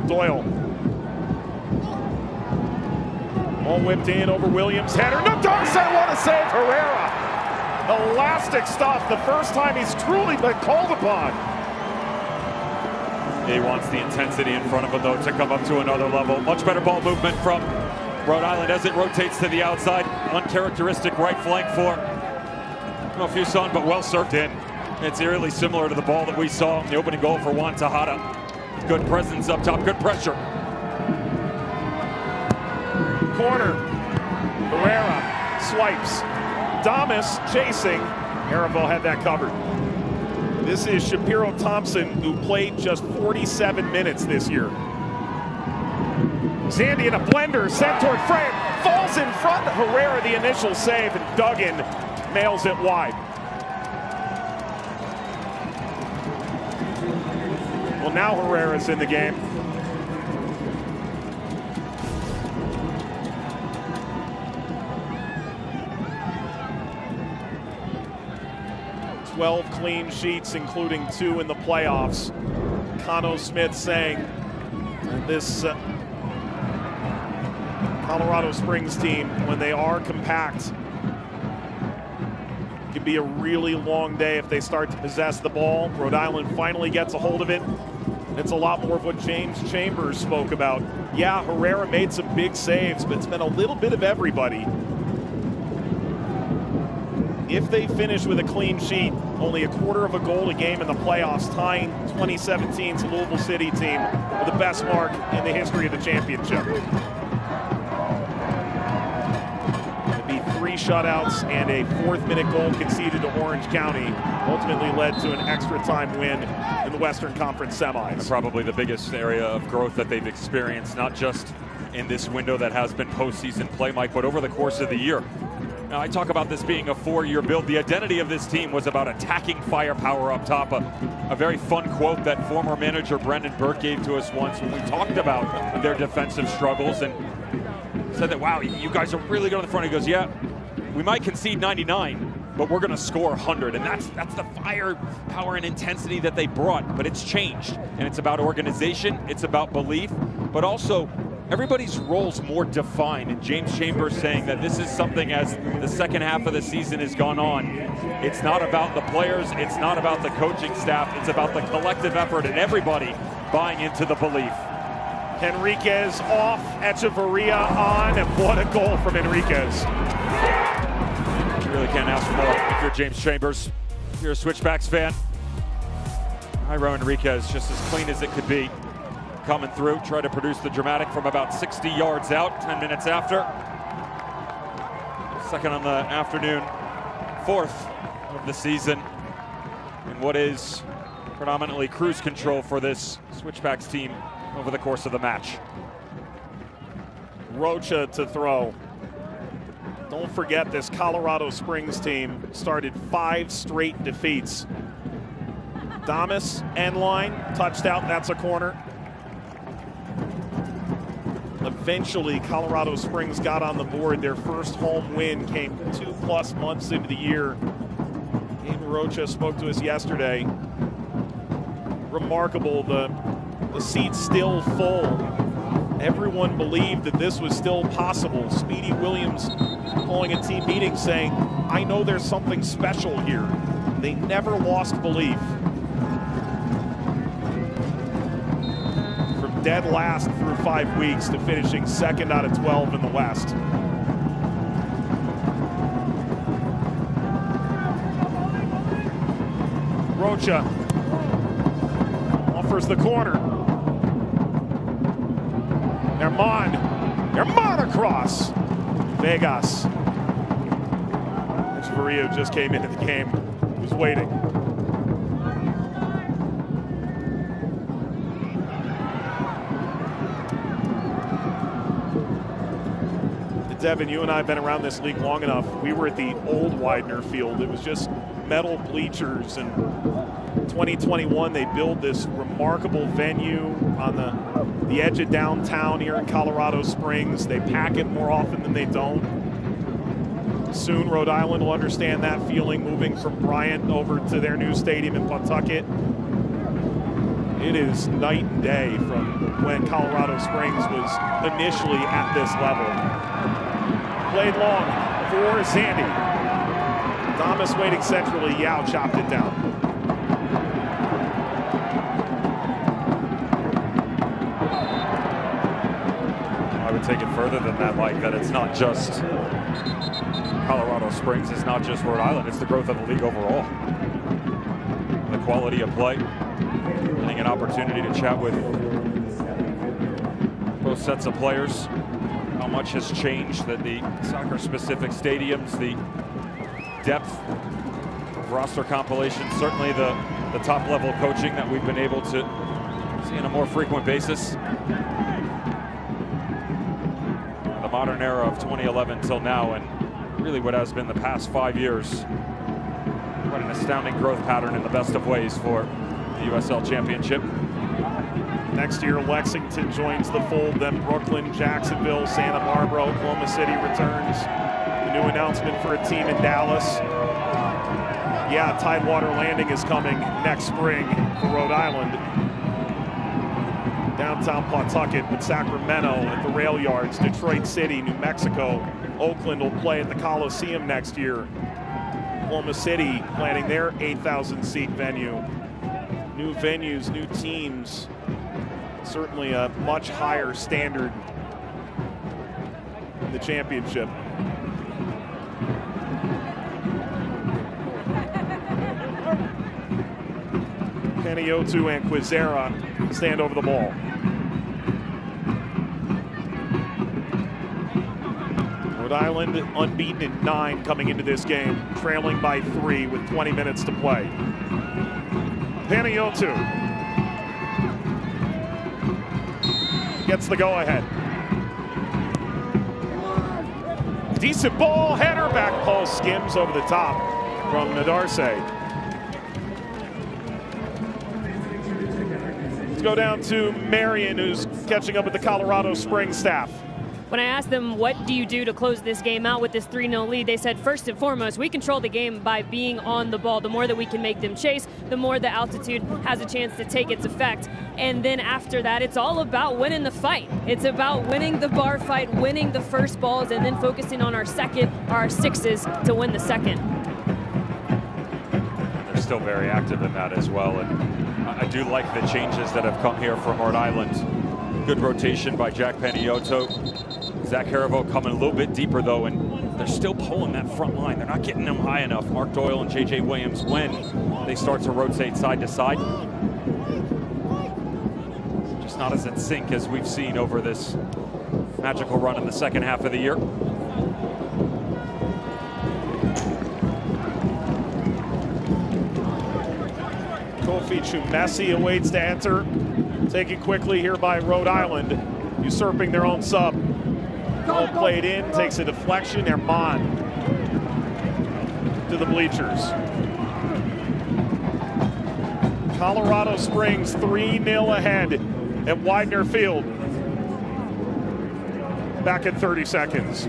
Doyle. All whipped in over Williams' header. No, Darcy, what a save, Herrera! Elastic stuff, the first time he's truly been called upon. He wants the intensity in front of him, though, to come up to another level. Much better ball movement from Rhode Island as it rotates to the outside. Uncharacteristic right flank for, I don't know if you saw it, but well served in. It's eerily similar to the ball that we saw in the opening goal for Juan Tejada. Good presence up top, good pressure. Corner. Herrera swipes. Damas chasing. Araval had that covered. This is Shapiro-Thompson, who played just 47 minutes this year. Zandy in a blender, sent toward frame, falls in front. Herrera, the initial save, and Duggan nails it wide. Well, now Herrera's in the game. "12 clean sheets, including 2 in the playoffs." Cano Smith saying this Colorado Springs team, when they are compact, it can be a really long day if they start to possess the ball. Rhode Island finally gets a hold of it. It's a lot more of what James Chambers spoke about. Yeah, Herrera made some big saves, but it's been a little bit of everybody. If they finish with a clean sheet, only a quarter of a goal a game in the playoffs, tying 2017's Louisville City team with the best mark in the history of the championship. It'd be 3 shutouts and a 4th-minute goal conceded to Orange County, ultimately led to an extra time win in the Western Conference semis. And probably the biggest area of growth that they've experienced, not just in this window that has been postseason play, Mike, but over the course of the year. Now, I talk about this being a 4-year build. The identity of this team was about attacking firepower up top. A very fun quote that former manager Brendan Burke gave to us once when we talked about their defensive struggles, and said that, wow, you guys are really good on the front. He goes, yeah, we might concede 99, but we're going to score 100. And that's the firepower and intensity that they brought. But it's changed, and it's about organization. It's about belief, but also everybody's role's more defined, and James Chambers saying that this is something as the second half of the season has gone on. It's not about the players, it's not about the coaching staff, it's about the collective effort and everybody buying into the belief. Henriquez off, Echeverria on, and what a goal from Henriquez. You really can't ask for more if you're James Chambers. If you're a Switchbacks fan, Jairo Henriquez, just as clean as it could be. Coming through, try to produce the dramatic from about 60 yards out, 10 minutes after. Second on the afternoon, 4th of the season, in what is predominantly cruise control for this Switchbacks team over the course of the match. Rocha to throw. Don't forget, this Colorado Springs team started 5 straight defeats. Damas, end line, touchdown, that's a corner. Eventually, Colorado Springs got on the board. Their first home win came 2+ months into the year. Gabe Rocha spoke to us yesterday. Remarkable, the seat's still full. Everyone believed that this was still possible. Speedy Williams calling a team meeting saying, I know there's something special here. They never lost belief. From dead last through 5 weeks to finishing 2nd out of 12 in the West. Rocha offers the corner. Herman across. Vegas. Echeverria just came into the game. He was waiting. Devin, you and I have been around this league long enough. We were at the old Widener Field. It was just metal bleachers. And 2021, they build this remarkable venue on the edge of downtown here in Colorado Springs. They pack it more often than they don't. Soon, Rhode Island will understand that feeling, moving from Bryant over to their new stadium in Pawtucket. It is night and day from when Colorado Springs was initially at this level. Played long for Zandy. Thomas waiting centrally. Yao chopped it down. I would take it further than that, Mike, that it's not just Colorado Springs, it's not just Rhode Island, it's the growth of the league overall. The quality of play. Getting an opportunity to chat with both sets of players. How much has changed that the soccer-specific stadiums, the depth of roster compilation, certainly the top-level coaching that we've been able to see on a more frequent basis. The modern era of 2011 till now, and really what has been the past 5 years. What an astounding growth pattern in the best of ways for the USL Championship. Next year, Lexington joins the fold, then Brooklyn, Jacksonville, Santa Barbara, Oklahoma City returns. The new announcement for a team in Dallas. Yeah, Tidewater Landing is coming next spring for Rhode Island. Downtown Pawtucket with Sacramento at the rail yards, Detroit City, New Mexico. Oakland will play at the Coliseum next year. Oklahoma City planning their 8,000-seat venue. New venues, new teams. Certainly a much higher standard in the championship. Panayiotou and Quizera stand over the ball. Rhode Island unbeaten in 9 coming into this game, trailing by 3 with 20 minutes to play. Panayiotou gets the go-ahead. Decent ball, header, back post, skims over the top from Nadarse. Let's go down to Marion, who's catching up with the Colorado Springs staff. When I asked them, what do you do to close this game out with this 3-0 lead, they said, first and foremost, we control the game by being on the ball. The more that we can make them chase, the more the altitude has a chance to take its effect. And then after that, it's all about winning the fight. It's about winning the bar fight, winning the first balls, and then focusing on our sixes to win the second. They're still very active in that as well. And I do like the changes that have come here from Rhode Island. Good rotation by Jack Panayiotou. Zach Haribo coming a little bit deeper though, and they're still pulling that front line. They're not getting them high enough. Mark Doyle and J.J. Williams when they start to rotate side to side. Just not as in sync as we've seen over this magical run in the second half of the year. Kofi Chumesi awaits to enter. Taken quickly here by Rhode Island, usurping their own sub. Ball played in, takes a deflection. Herman to the bleachers. Colorado Springs 3-0 ahead at Widener Field. Back in 30 seconds.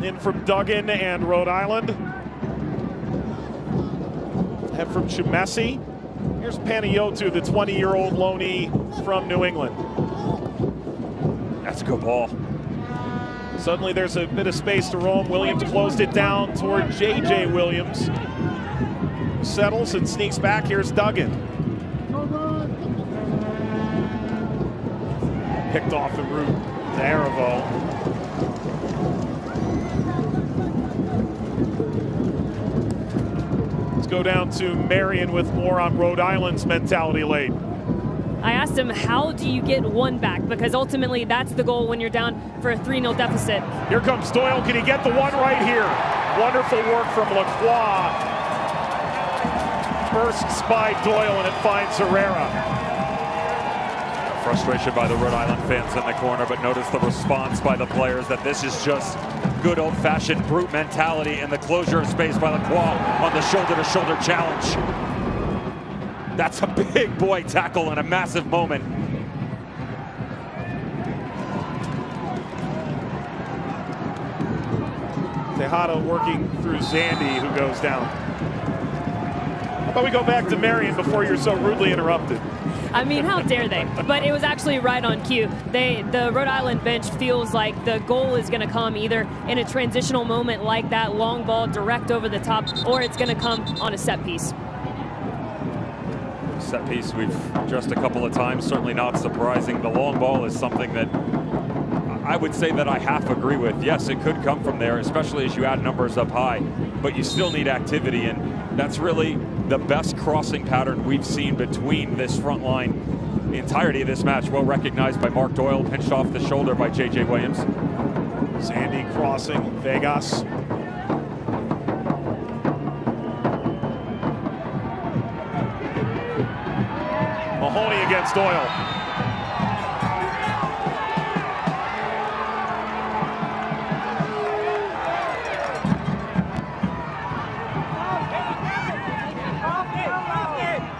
In from Duggan and Rhode Island. And from Chumesi. Here's Panayotu, the 20-year-old loanee from New England. That's a good ball. Suddenly there's a bit of space to roam. Williams closed it down toward J.J. Williams. Settles and sneaks back. Here's Duggan. Picked off the route to Aravo. Go down to Marion with more on Rhode Island's mentality late. I asked him, how do you get one back? Because ultimately that's the goal when you're down for a 3-0 deficit. Here comes Doyle. Can he get the one right here? Wonderful work from Lacroix. Bursts by Doyle and it finds Herrera. Frustration by the Rhode Island fans in the corner, but notice the response by the players that this is just good old-fashioned brute mentality and the closure of space by Lacroix on the shoulder-to-shoulder challenge. That's a big boy tackle and a massive moment. Tejada working through Zandy, who goes down. How about we go back to Marion before you're so rudely interrupted? I mean, how dare they? But it was actually right on cue. The Rhode Island bench feels like the goal is going to come either in a transitional moment like that long ball direct over the top, or it's going to come on a set piece. Set piece we've addressed a couple of times, certainly not surprising. The long ball is something that I would say that I half agree with. Yes, it could come from there, especially as you add numbers up high, but you still need activity, and that's really the best crossing pattern we've seen between this front line. The entirety of this match, well recognized by Mark Doyle, pinched off the shoulder by J.J. Williams. Zandy crossing, Vegas. Mahoney against Doyle.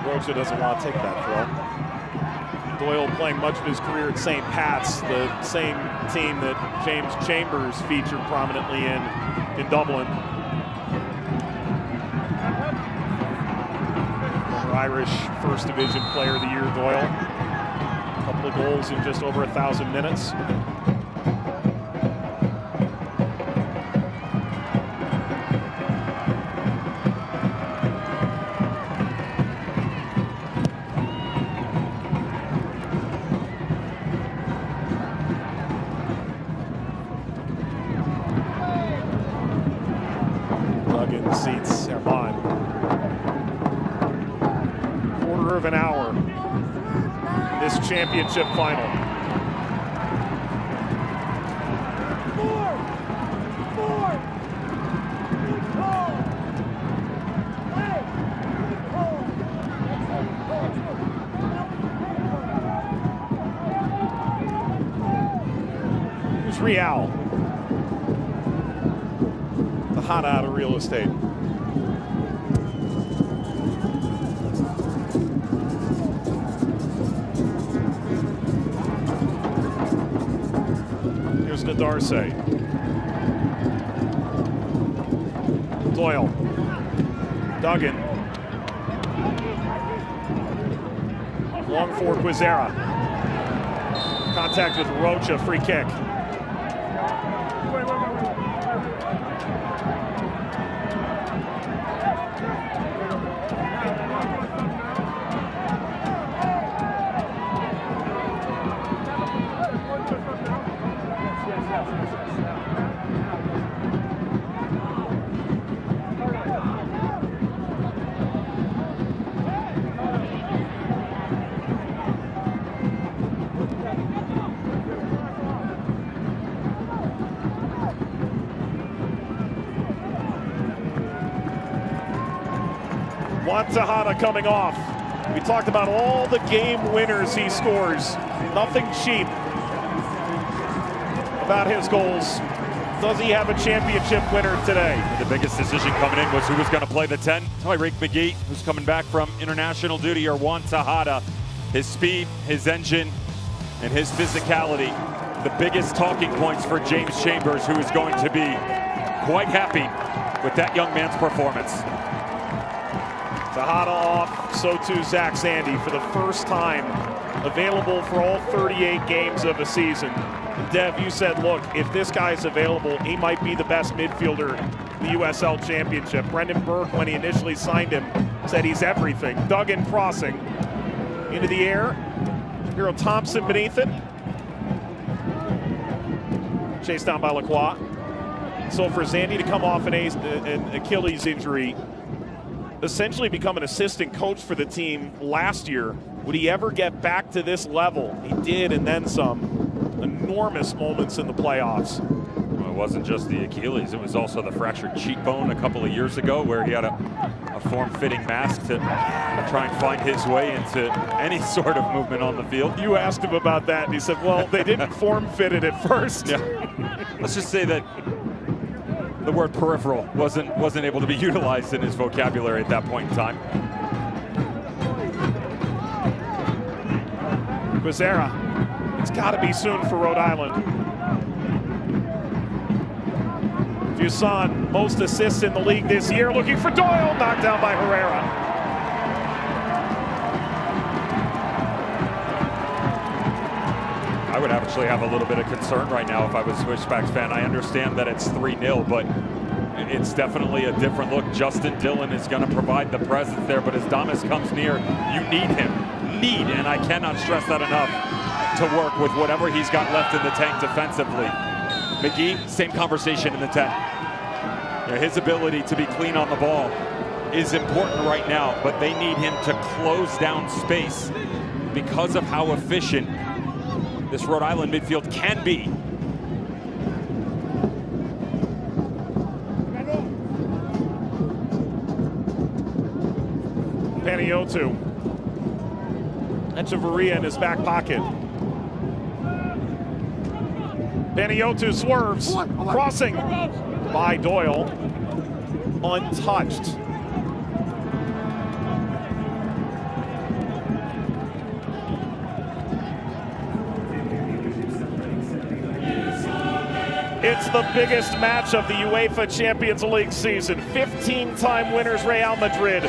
Rocha doesn't want to take that throw. Doyle playing much of his career at St. Pat's, the same team that James Chambers featured prominently in Dublin. Irish First Division Player of the Year, Doyle. A couple of goals in just over 1,000 minutes. Duggan seats Herman. Quarter of an hour in this championship final. Here's Real. Tejada out of real estate. Here's Nadarse. Doyle. Duggan. Long for Quizera. Contact with Rocha, free kick. Tejada coming off. We talked about all the game winners he scores. Nothing cheap about his goals. Does he have a championship winner today? The biggest decision coming in was who was going to play the 10. Tyreek McGee, who's coming back from international duty, or Juan Tejada. His speed, his engine, and his physicality. The biggest talking points for James Chambers, who is going to be quite happy with that young man's performance. Tejada off, so too Zach Sandy for the first time available for all 38 games of a season. And Dev, you said, look, if this guy's available, he might be the best midfielder in the USL Championship. Brendan Burke, when he initially signed him, said he's everything. Duggan crossing into the air. Hero Thompson beneath it. Chased down by Lacroix. So for Zandy to come off an Achilles injury, essentially become an assistant coach for the team last year. Would he ever get back to this level? He did, and then some. Enormous moments in the playoffs. Well, it wasn't just the Achilles, it was also the fractured cheekbone a couple of years ago, where he had a form-fitting mask to try and find his way into any sort of movement on the field. You asked him about that, and he said, well, they didn't form-fit it at first. Yeah. Let's just say that the word peripheral wasn't able to be utilized in his vocabulary at that point in time. Guizera, it's got to be soon for Rhode Island. Fuson, most assists in the league this year, looking for Doyle, knocked down by Herrera. I would actually have a little bit of concern right now if I was a Switchbacks fan. I understand that it's 3-0, but it's definitely a different look. Justin Dillon is going to provide the presence there, but as Damas comes near, you need him. And I cannot stress that enough, to work with whatever he's got left in the tank defensively. McGee, same conversation in the 10. Yeah, his ability to be clean on the ball is important right now, but they need him to close down space because of how efficient this Rhode Island midfield can be. Panayiotou. Echeverria in his back pocket. Panayiotou swerves, crossing by Doyle, untouched. It's the biggest match of the UEFA Champions League season. 15-time winners Real Madrid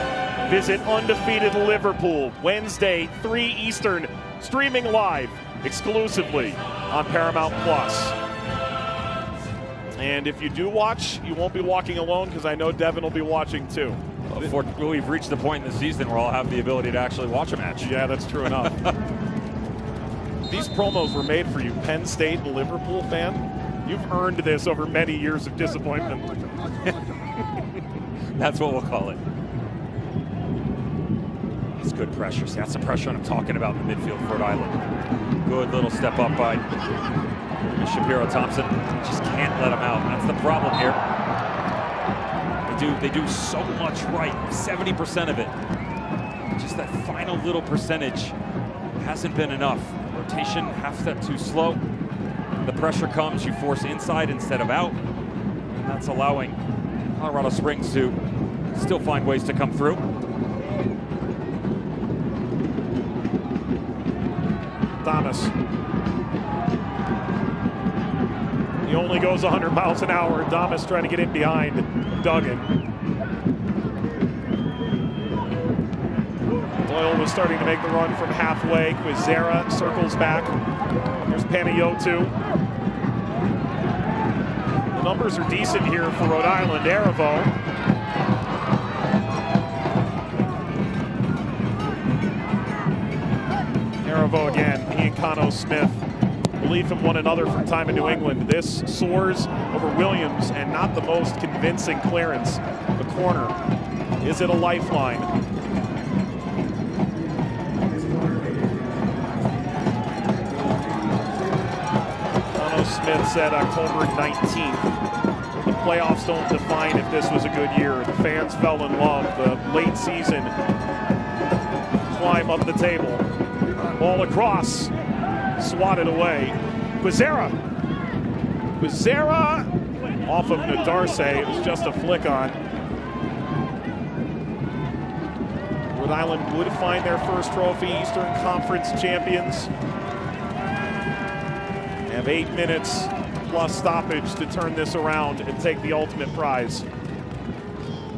visit undefeated Liverpool. Wednesday, 3 Eastern, streaming live exclusively on Paramount+. And if you do watch, you won't be walking alone, because I know Devin will be watching too. We've reached the point in the season where I'll have the ability to actually watch a match. Yeah, that's true enough. These promos were made for you, Penn State Liverpool fan. You've earned this over many years of disappointment. That's what we'll call it. It's good pressure. See, that's the pressure I'm talking about in the midfield for Rhode Island. Good little step up by Shapiro Thompson. Just can't let him out. That's the problem here. They do so much right, 70% of it. Just that final little percentage hasn't been enough. Rotation half step too slow. The pressure comes, you force inside instead of out. And that's allowing Colorado Springs to still find ways to come through. Thomas. He only goes 100 miles an hour. Thomas trying to get in behind Duggan. Doyle was starting to make the run from halfway. Guizera circles back. Here's Panayiotou. The numbers are decent here for Rhode Island. Aravo. Aravo again. He and Cano Smith belief in one another from time in New England. This soars over Williams, and not the most convincing clearance. The corner. Is it a lifeline? Dono Smith said October 19th. The playoffs don't define if this was a good year. The fans fell in love. The late season climb up the table. Ball across. Swatted away. Guizera off of Nadarce. It was just a flick on. Rhode Island would find their first trophy, Eastern Conference champions. They have 8 minutes plus stoppage to turn this around and take the ultimate prize.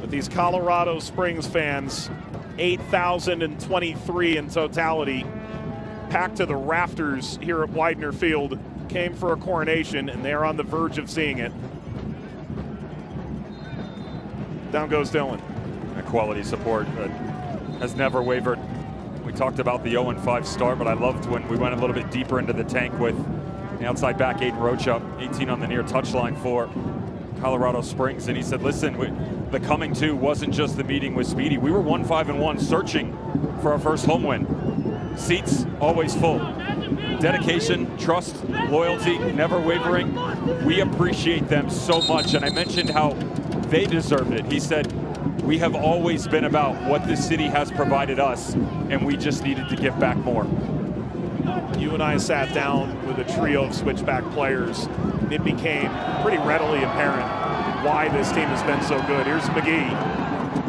But these Colorado Springs fans, 8,023 in totality, packed to the rafters here at Widener Field, came for a coronation, and they're on the verge of seeing it. Down goes Dylan. A quality support that has never wavered. We talked about the 0-5 start, but I loved when we went a little bit deeper into the tank with the outside back Aiden Rocha, 18 on the near touchline for Colorado Springs, and he said, listen, the coming to wasn't just the meeting with Speedy. We were 1-5-1 searching for our first home win. Seats always full. Dedication, trust, loyalty, never wavering. We appreciate them so much, and I mentioned how they deserved it. He said, we have always been about what this city has provided us, and we just needed to give back more. You and I sat down with a trio of Switchback players. It became pretty readily apparent why this team has been so good. Here's McGee.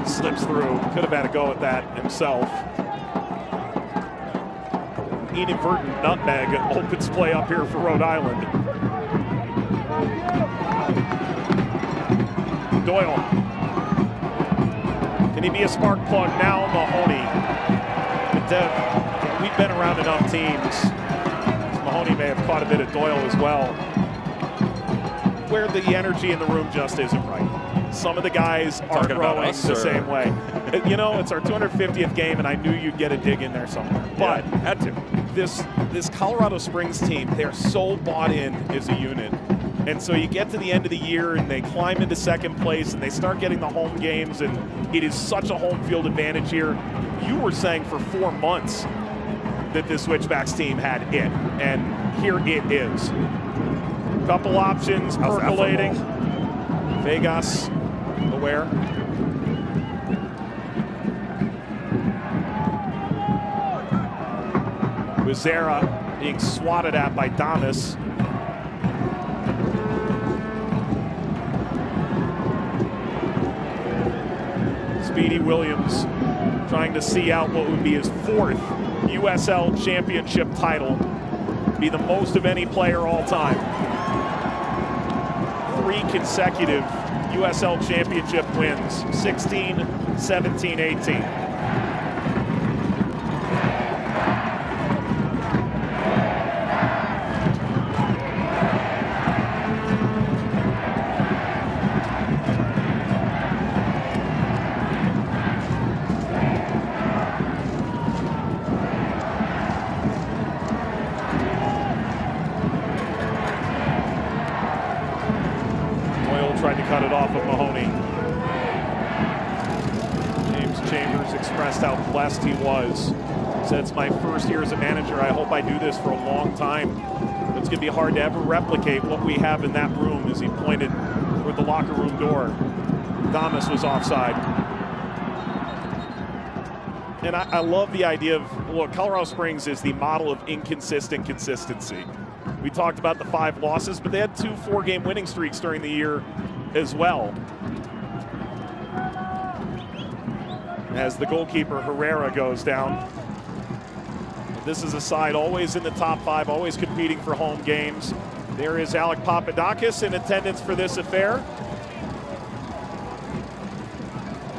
Slips through. Could have had a go at that himself. Inadvertent nutmeg opens play up here for Rhode Island. Doyle. Can he be a spark plug now? Mahoney. But Dev, we've been around enough teams. Mahoney may have caught a bit of Doyle as well, where the energy in the room just isn't right. Some of the guys aren't rowing the same way. You know, it's our 250th game, and I knew you'd get a dig in there somewhere. But had to. This Colorado Springs team, they're so bought in as a unit. And so you get to the end of the year and they climb into second place and they start getting the home games, and it is such a home field advantage here. You were saying for 4 months that this Switchbacks team had it, and here it is. Couple options percolating. Vegas aware. Guizera being swatted at by Damas. Speedy Williams trying to see out what would be his 4th USL Championship title. Be the most of any player all time. 3 consecutive USL Championship wins, 16, 17, 18. Tried to cut it off of Mahoney. James Chambers expressed how blessed he was. Said, it's my first year as a manager. I hope I do this for a long time. It's going to be hard to ever replicate what we have in that room, as he pointed toward the locker room door. Damas was offside. And I love the idea of, look, Colorado Springs is the model of inconsistent consistency. We talked about the 5 losses, but they had 2 4-game winning streaks during the year as well. As the goalkeeper, Herrera, goes down. This is a side always in the top 5, always competing for home games. There is Alec Papadakis in attendance for this affair.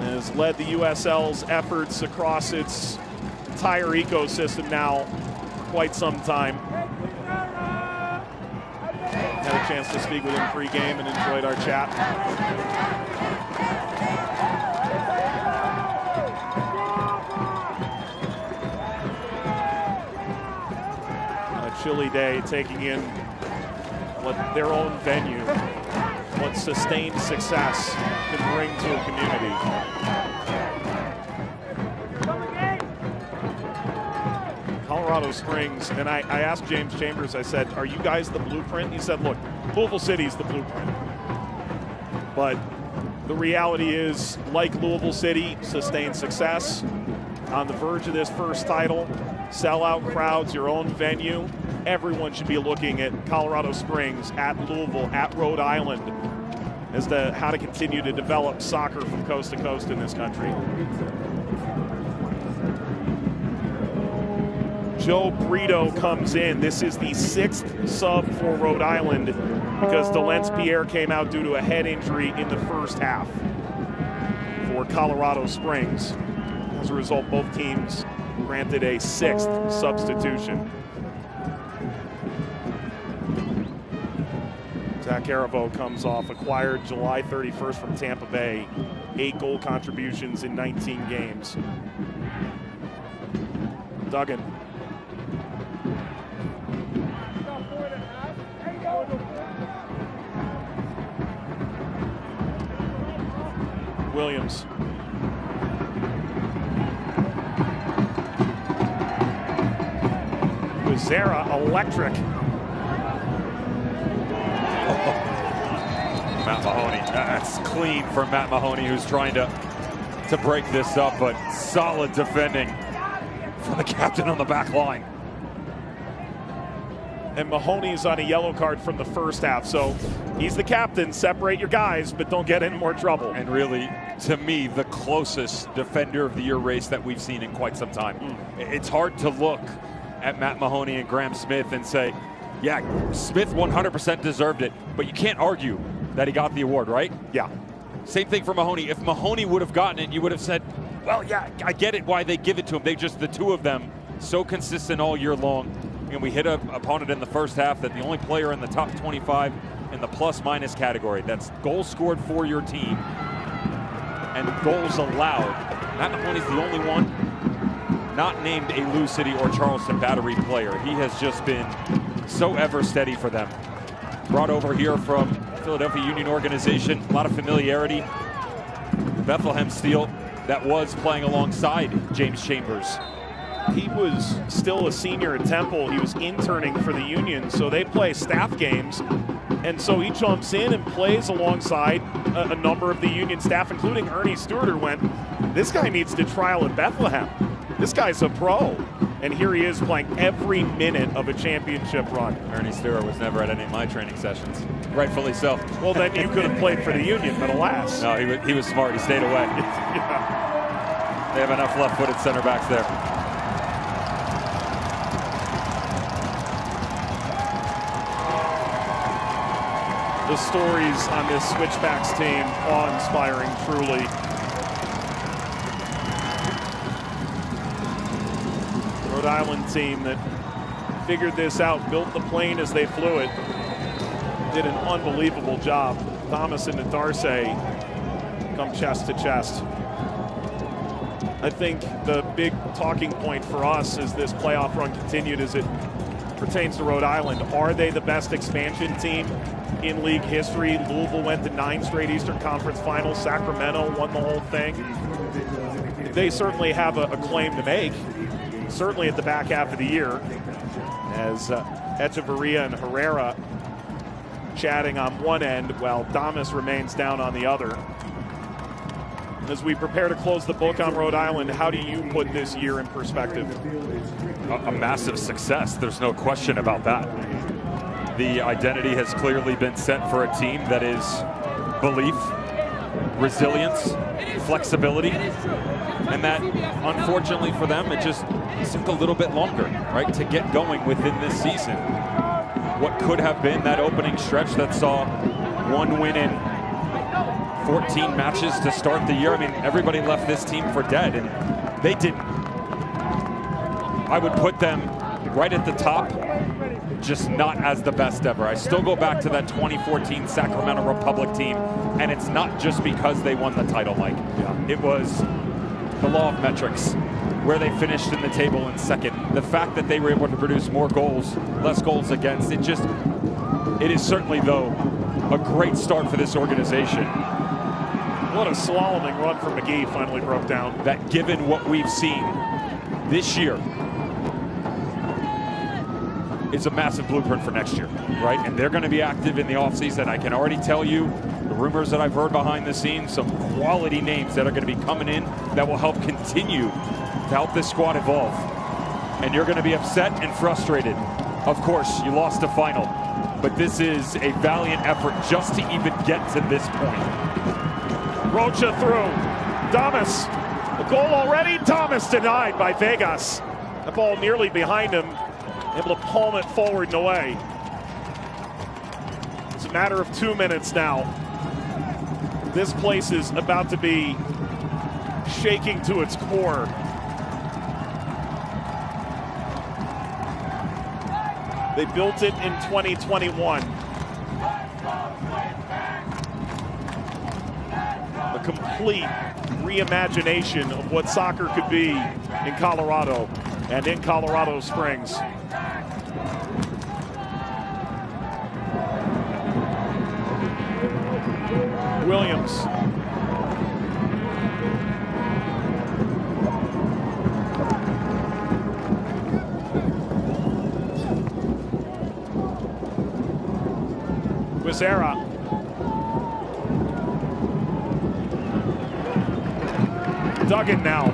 Has led the USL's efforts across its entire ecosystem now for quite some time. Had a chance to speak with him pre-game and enjoyed our chat. chilly day, taking in what their own venue, what sustained success can bring to a community. Colorado Springs, and I asked James Chambers, I said, are you guys the blueprint? He said, look, Louisville City's the blueprint. But the reality is, like Louisville City, sustained success, on the verge of this first title, sellout crowds, your own venue. Everyone should be looking at Colorado Springs, at Louisville, at Rhode Island, as to how to continue to develop soccer from coast to coast in this country. Joe Brito comes in. This is the 6th sub for Rhode Island because Delence Pierre came out due to a head injury in the first half for Colorado Springs. As a result, both teams granted a 6th substitution. Zach Aravo comes off, acquired July 31st from Tampa Bay. 8 goal contributions in 19 games. Duggan. Williams. Zara electric. Matt Mahoney. That's clean for Matt Mahoney, who's trying to break this up, but solid defending from the captain on the back line. And Mahoney's on a yellow card from the first half, so he's the captain. Separate your guys, but don't get in more trouble. And really, to me, the closest defender of the year race that we've seen in quite some time. It's hard to look at Matt Mahoney and Graham Smith and say, yeah, Smith 100% deserved it, but you can't argue that he got the award, right? Yeah. Same thing for Mahoney. If Mahoney would have gotten it, you would have said, well, yeah, I get it why they give it to him. They just, the two of them, so consistent all year long. And we hit an opponent in the first half that the only player in the top 25 in the plus-minus category. That's goals scored for your team and goals allowed. Matt Mahoney's the only one not named a Lou City or Charleston Battery player. He has just been so ever steady for them. Brought over here from Philadelphia Union organization, a lot of familiarity. Bethlehem Steel that was playing alongside James Chambers. He was still a senior at Temple. He was interning for the Union, so they play staff games. And so he jumps in and plays alongside a number of the Union staff, including Ernie Stewart, who went, this guy needs to trial at Bethlehem. This guy's a pro. And here he is playing every minute of a championship run. Ernie Stewart was never at any of my training sessions. Rightfully so. Well, then you could have played for the Union, but alas. No, he was smart. He stayed away. Yeah. They have enough left-footed center backs there. The stories on this Switchbacks team, awe-inspiring, truly. Rhode Island team that figured this out, built the plane as they flew it, did an unbelievable job. Thomas and Darcy come chest to chest. I think the big talking point for us as this playoff run continued as it pertains to Rhode Island. Are they the best expansion team in league history? Louisville went to 9 straight Eastern Conference finals. Sacramento won the whole thing. They certainly have a claim to make, certainly at the back half of the year, as Echeverria and Herrera chatting on one end while Damas remains down on the other. As we prepare to close the book on Rhode Island, how do you put this year in perspective? A massive success, there's no question about that. The identity has clearly been set for a team that is belief, resilience, flexibility, and that, unfortunately for them, it just took a little bit longer, right, to get going within this season. What could have been that opening stretch that saw 1 win in 14 matches to start the year. I mean, everybody left this team for dead, and they didn't. I would put them right at the top, just not as the best ever. I still go back to that 2014 Sacramento Republic team, and it's not just because they won the title, Mike. It was the law of metrics. where they finished in the table in second. The fact that they were able to produce more goals, less goals against, it is certainly, though, a great start for this organization. What a slaloming run from McGee finally broke down. That given what we've seen this year is a massive blueprint for next year, right? And they're going to be active in the offseason. I can already tell you the rumors that I've heard behind the scenes, some quality names that are going to be coming in that will help continue to help this squad evolve. And you're going to be upset and frustrated. Of course, you lost the final, but this is a valiant effort just to even get to this point. Rocha through. Damas. The goal already. Damas denied by Vegas. The ball nearly behind him. Able to palm it forward and away. It's a matter of 2 minutes now. This place is about to be shaking to its core. They built it in 2021. A complete reimagination of what soccer could be in Colorado and in Colorado Springs. Williams. Wizera. Duggan now.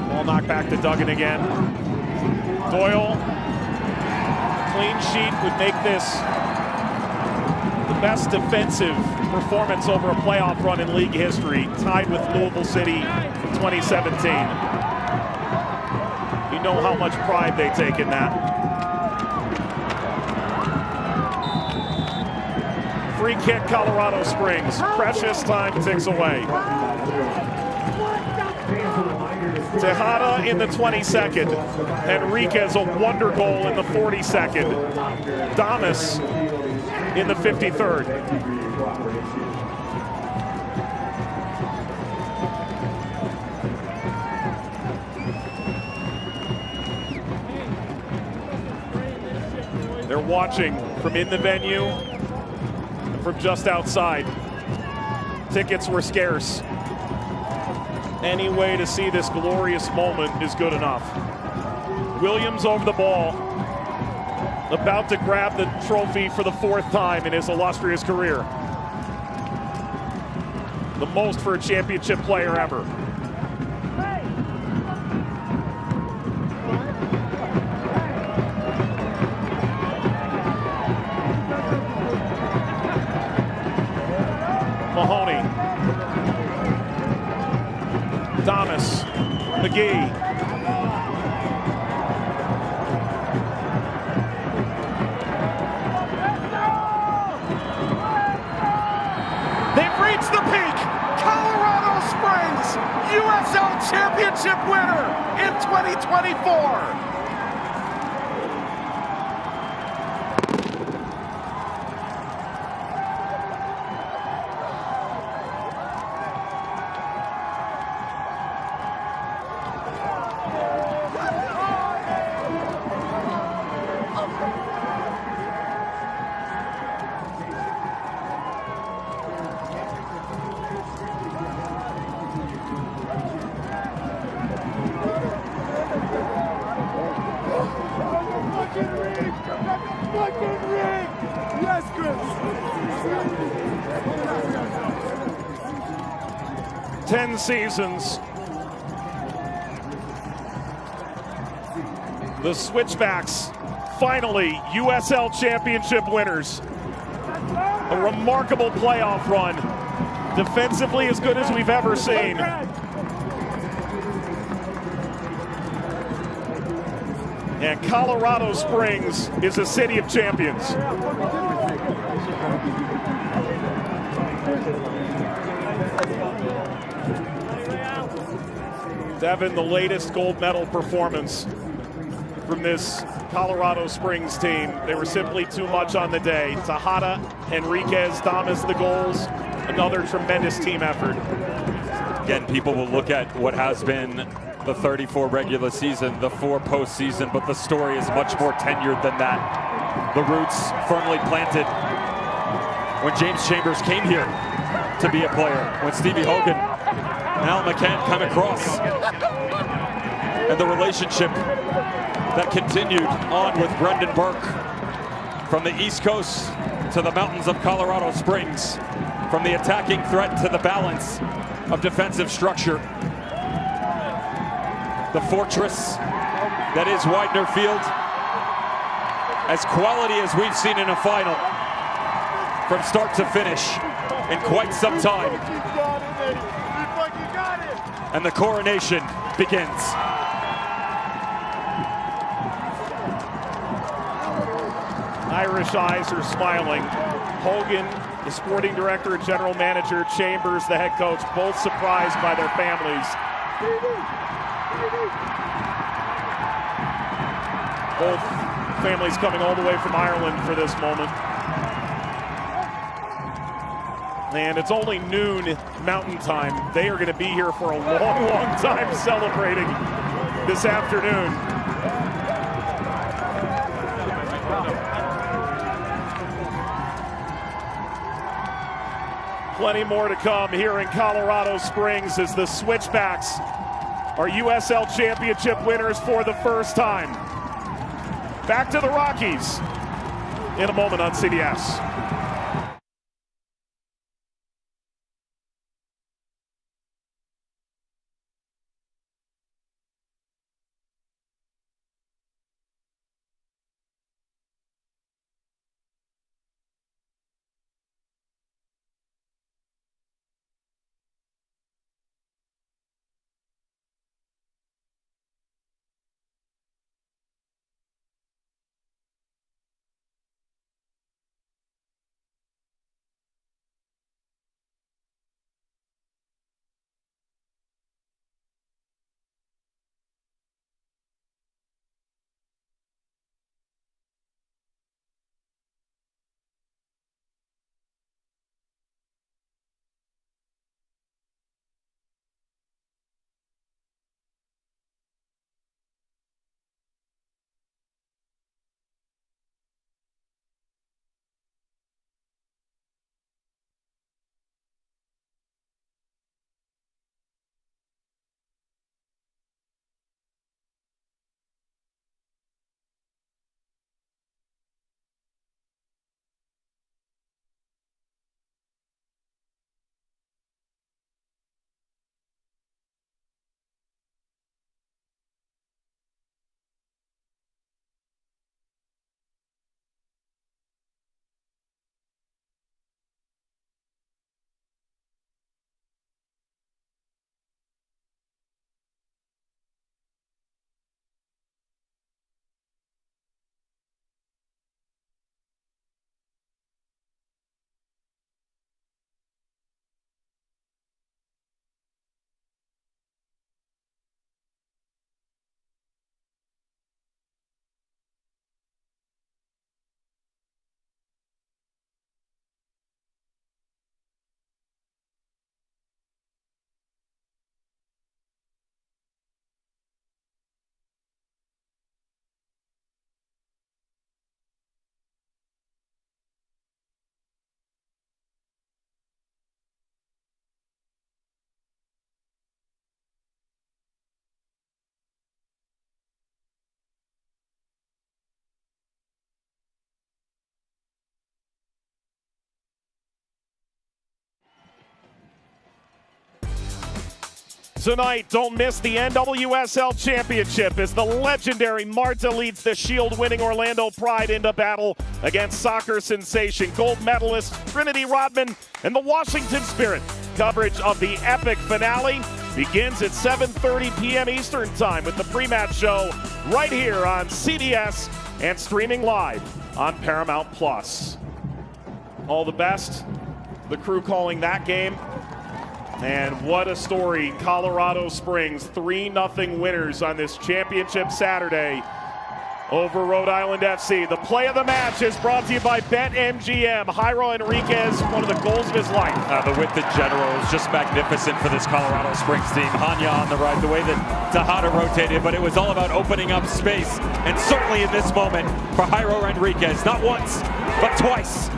Ball knocked back to Duggan again. Doyle. Clean sheet would make this the best defensive performance over a playoff run in league history, tied with Louisville City in 2017. You know how much pride they take in that. Free kick, Colorado Springs. Precious time ticks away. Tejada in the 22nd. Enriquez, a wonder goal in the 42nd. Damas in the 53rd. They're watching from in the venue and from just outside. Tickets were scarce. Any way to see this glorious moment is good enough. Williams over the ball, about to grab the trophy for the 4th time in his illustrious career. The most for a championship player ever. Mahoney. Damas. McGee. They've reached the peak. Colorado Springs, USL Championship winner in 2024. Yes, Chris. 10 seasons. The Switchbacks, finally USL Championship winners. A remarkable playoff run. Defensively as good as we've ever seen. And Colorado Springs is a city of champions. Devin, the latest gold medal performance from this Colorado Springs team. They were simply too much on the day. Tejada, Henriquez, Damas the goals. Another tremendous team effort. Again, people will look at what has been the 34 regular season, the 4 postseason, but the story is much more tenured than that. The roots firmly planted when James Chambers came here to be a player, when Stevie Hogan and Al McCann come across, and the relationship that continued on with Brendan Burke from the East Coast to the mountains of Colorado Springs, from the attacking threat to the balance of defensive structure. The fortress that is Widener Field, as quality as we've seen in a final from start to finish in quite some time. And the coronation begins. Irish eyes are smiling. Hogan, the sporting director and general manager, Chambers, the head coach, both surprised by their families. Both families coming all the way from Ireland for this moment. And it's only noon Mountain Time. They are going to be here for a long, long time celebrating this afternoon. Plenty more to come here in Colorado Springs as the Switchbacks are USL Championship winners for the first time. Back to the Rockies in a moment on CBS. Tonight, don't miss the NWSL Championship as the legendary Marta leads the Shield-winning Orlando Pride into battle against soccer sensation gold medalist Trinity Rodman and the Washington Spirit. Coverage of the epic finale begins at 7:30 p.m. Eastern Time with the pre-match show right here on CBS and streaming live on Paramount+. All the best, the crew calling that game. And what a story, Colorado Springs, 3-0 winners on this championship Saturday over Rhode Island FC. The play of the match is brought to you by BetMGM. Jairo Enriquez, one of the goals of his life. The width in general is just magnificent for this Colorado Springs team. Hanya on the right, the way that Tejada rotated, but it was all about opening up space. And certainly in this moment for Jairo Enriquez, not once, but twice.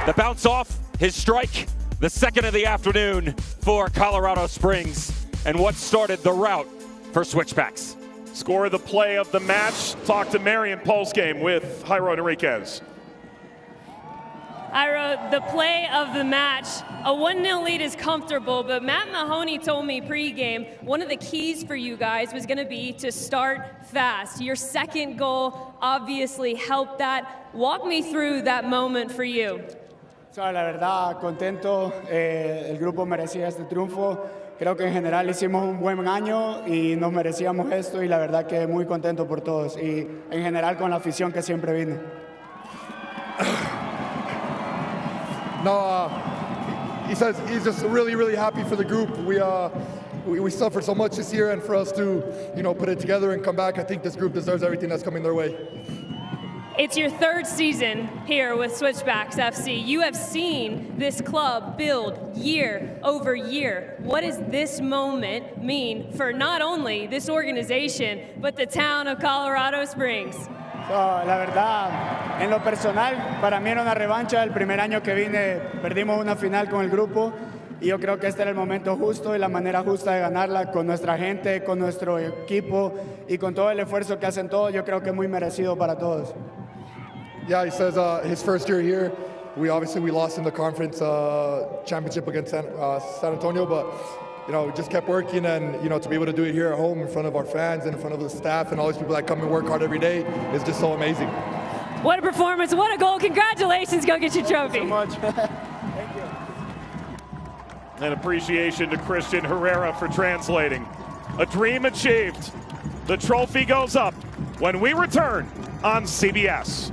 The bounce off, his strike, the second of the afternoon for Colorado Springs, and what started the rout for Switchbacks. Score of the play of the match. Talk to Marion postgame with Jairo Enriquez. Jairo, the play of the match, a 1-0 lead is comfortable, but Matt Mahoney told me pregame one of the keys for you guys was going to be to start fast. Your second goal obviously helped that. Walk me through that moment for you. La verdad, contento. El grupo merecía este triunfo. Creo que en general hicimos un buen año y nos merecíamos esto y la verdad que muy contento por todos y en general con la afición que siempre vino. No, he says he's just really, really happy for the group. We suffered so much this year, and for us to, put it together and come back, I think this group deserves everything that's coming their way. It's your third season here with Switchbacks FC. You have seen this club build year over year. What does this moment mean for not only this organization, but the town of Colorado Springs? La verdad, en lo personal, para mí era una revancha. El primer año que vine, perdimos una final con el grupo. Y yo creo que este era el momento justo y la manera justa de ganarla con nuestra gente, con nuestro equipo y con todo el esfuerzo que hacen todos. Yo creo que es muy merecido para todos. Yeah, he says his first year here, we lost in the conference championship against San Antonio, but we just kept working, and to be able to do it here at home in front of our fans and in front of the staff and all these people that come and work hard every day is just so amazing. What a performance! What a goal! Congratulations! Go get your trophy. Thank you so much. Thank you. And appreciation to Christian Herrera for translating. A dream achieved. The trophy goes up when we return on CBS.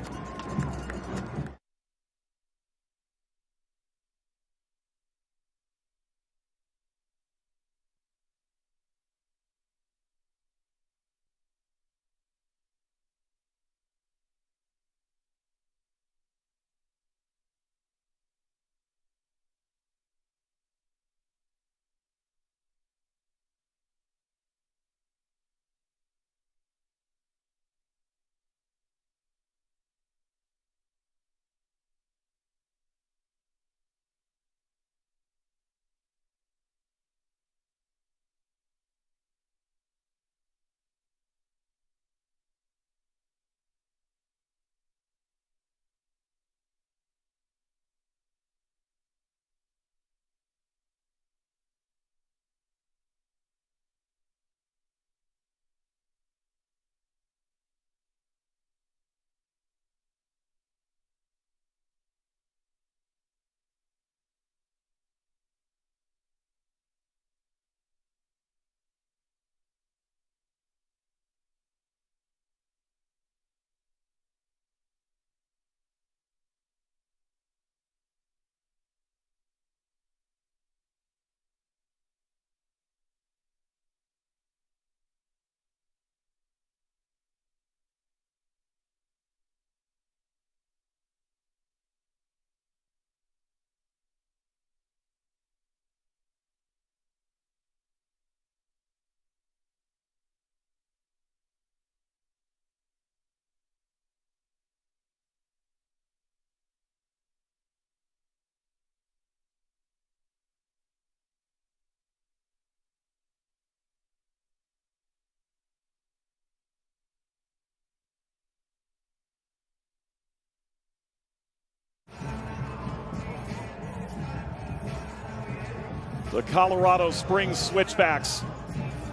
The Colorado Springs Switchbacks,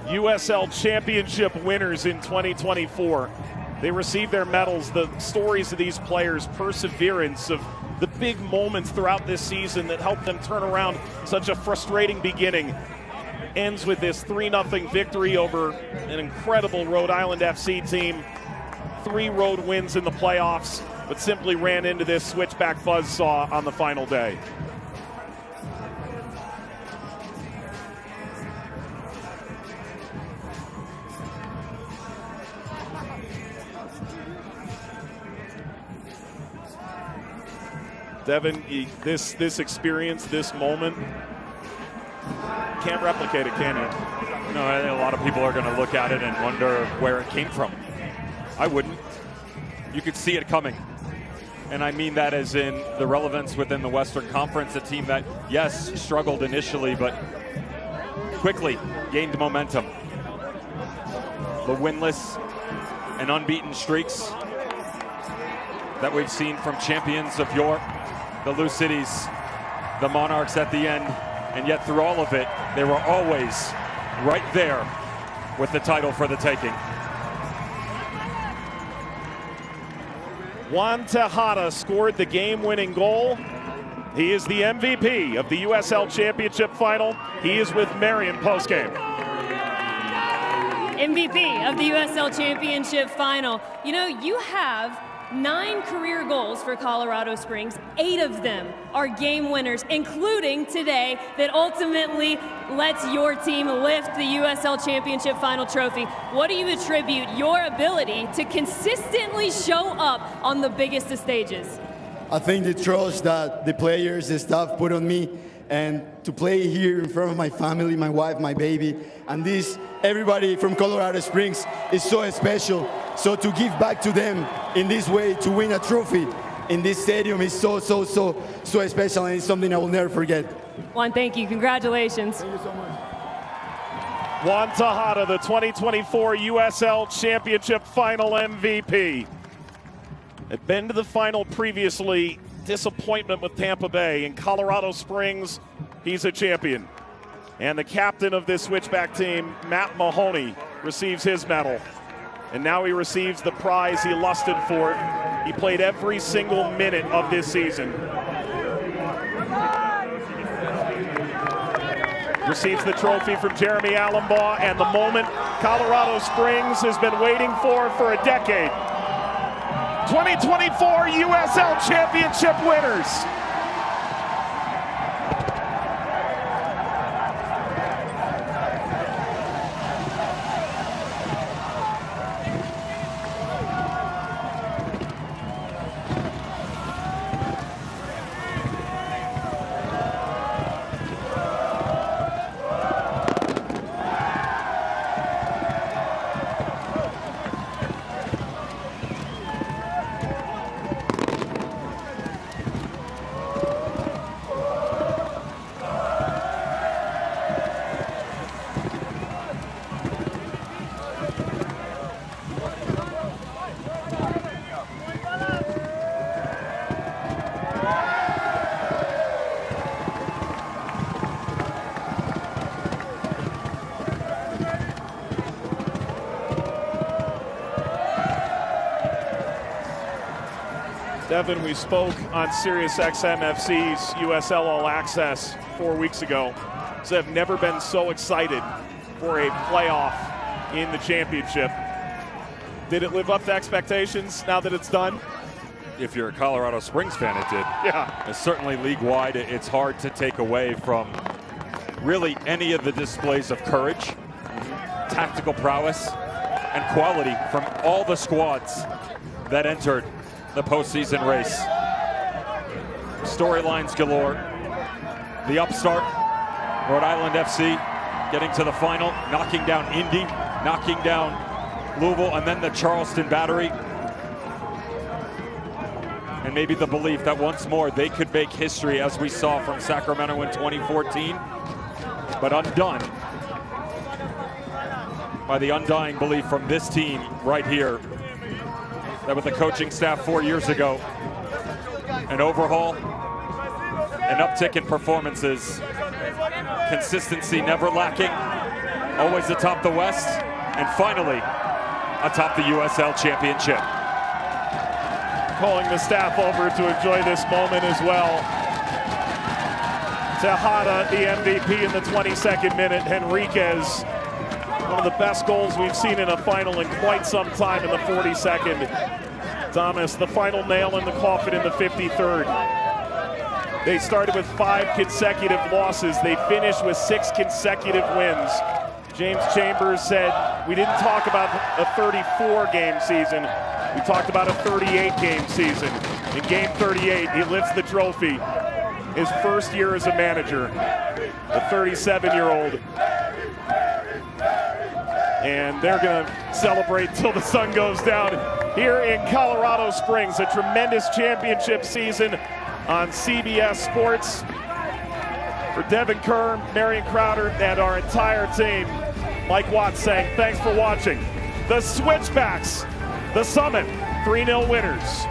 USL Championship winners in 2024. They received their medals. The stories of these players, perseverance of the big moments throughout this season that helped them turn around such a frustrating beginning, ends with this 3-0 victory over an incredible Rhode Island FC team. 3 road wins in the playoffs, but simply ran into this Switchback buzzsaw on the final day. Devin, this experience, this moment, can't replicate it, can you? No, I think a lot of people are going to look at it and wonder where it came from. I wouldn't. You could see it coming. And I mean that as in the relevance within the Western Conference, a team that, yes, struggled initially, but quickly gained momentum. The winless and unbeaten streaks that we've seen from champions of yore, the Lou Cities, the Monarchs at the end, and yet through all of it, they were always right there with the title for the taking. Juan Tejada scored the game-winning goal. He is the MVP of the USL Championship final. He is with Marion postgame. MVP of the USL Championship final. You know, you have 9 career goals for Colorado Springs. 8 of them are game winners, including today, that ultimately lets your team lift the USL Championship final trophy. What do you attribute your ability to consistently show up on the biggest of stages? I think the trust that the players and staff put on me, and to play here in front of my family, my wife, my baby, and this, everybody from Colorado Springs is so special. So to give back to them in this way, to win a trophy in this stadium is so special, and it's something I will never forget. Juan, thank you. Congratulations. Thank you so much. Juan Tejada, the 2024 USL Championship final MVP. Had been to the final previously. Disappointment with Tampa Bay. In Colorado Springs, he's a champion. And the captain of this Switchback team, Matt Mahoney, receives his medal. And now he receives the prize he lusted for. He played every single minute of this season. Receives the trophy from Jeremy Allenbaugh, and the moment Colorado Springs has been waiting for a decade. 2024 USL Championship winners. Devin, we spoke on SiriusXM FC's USL All Access 4 weeks ago. So I've never been so excited for a playoff in the championship. Did it live up to expectations now that it's done? If you're a Colorado Springs fan, it did. Yeah. It's certainly league-wide, it's hard to take away from really any of the displays of courage, tactical prowess, and quality from all the squads that entered the postseason race. Storylines galore. The upstart, Rhode Island FC, getting to the final, knocking down Indy, knocking down Louisville, and then the Charleston Battery. And maybe the belief that once more they could make history, as we saw from Sacramento in 2014, but undone by the undying belief from this team right here that with the coaching staff 4 years ago, an overhaul, an uptick in performances, consistency never lacking, always atop the West, and finally atop the USL Championship. Calling the staff over to enjoy this moment as well. Tejada, the MVP in the 22nd minute. Henriquez, one of the best goals we've seen in a final in quite some time in the 42nd. Thomas, the final nail in the coffin in the 53rd. They started with 5 consecutive losses. They finished with 6 consecutive wins. James Chambers said, we didn't talk about a 34-game season. We talked about a 38-game season. In game 38, he lifts the trophy. His first year as a manager, the 37-year-old. And they're going to celebrate till the sun goes down here in Colorado Springs. A tremendous championship season on CBS Sports. For Devin Kerr, Marion Crowder, and our entire team, Mike Watts saying thanks for watching. The Switchbacks, the Summit, 3-0 winners.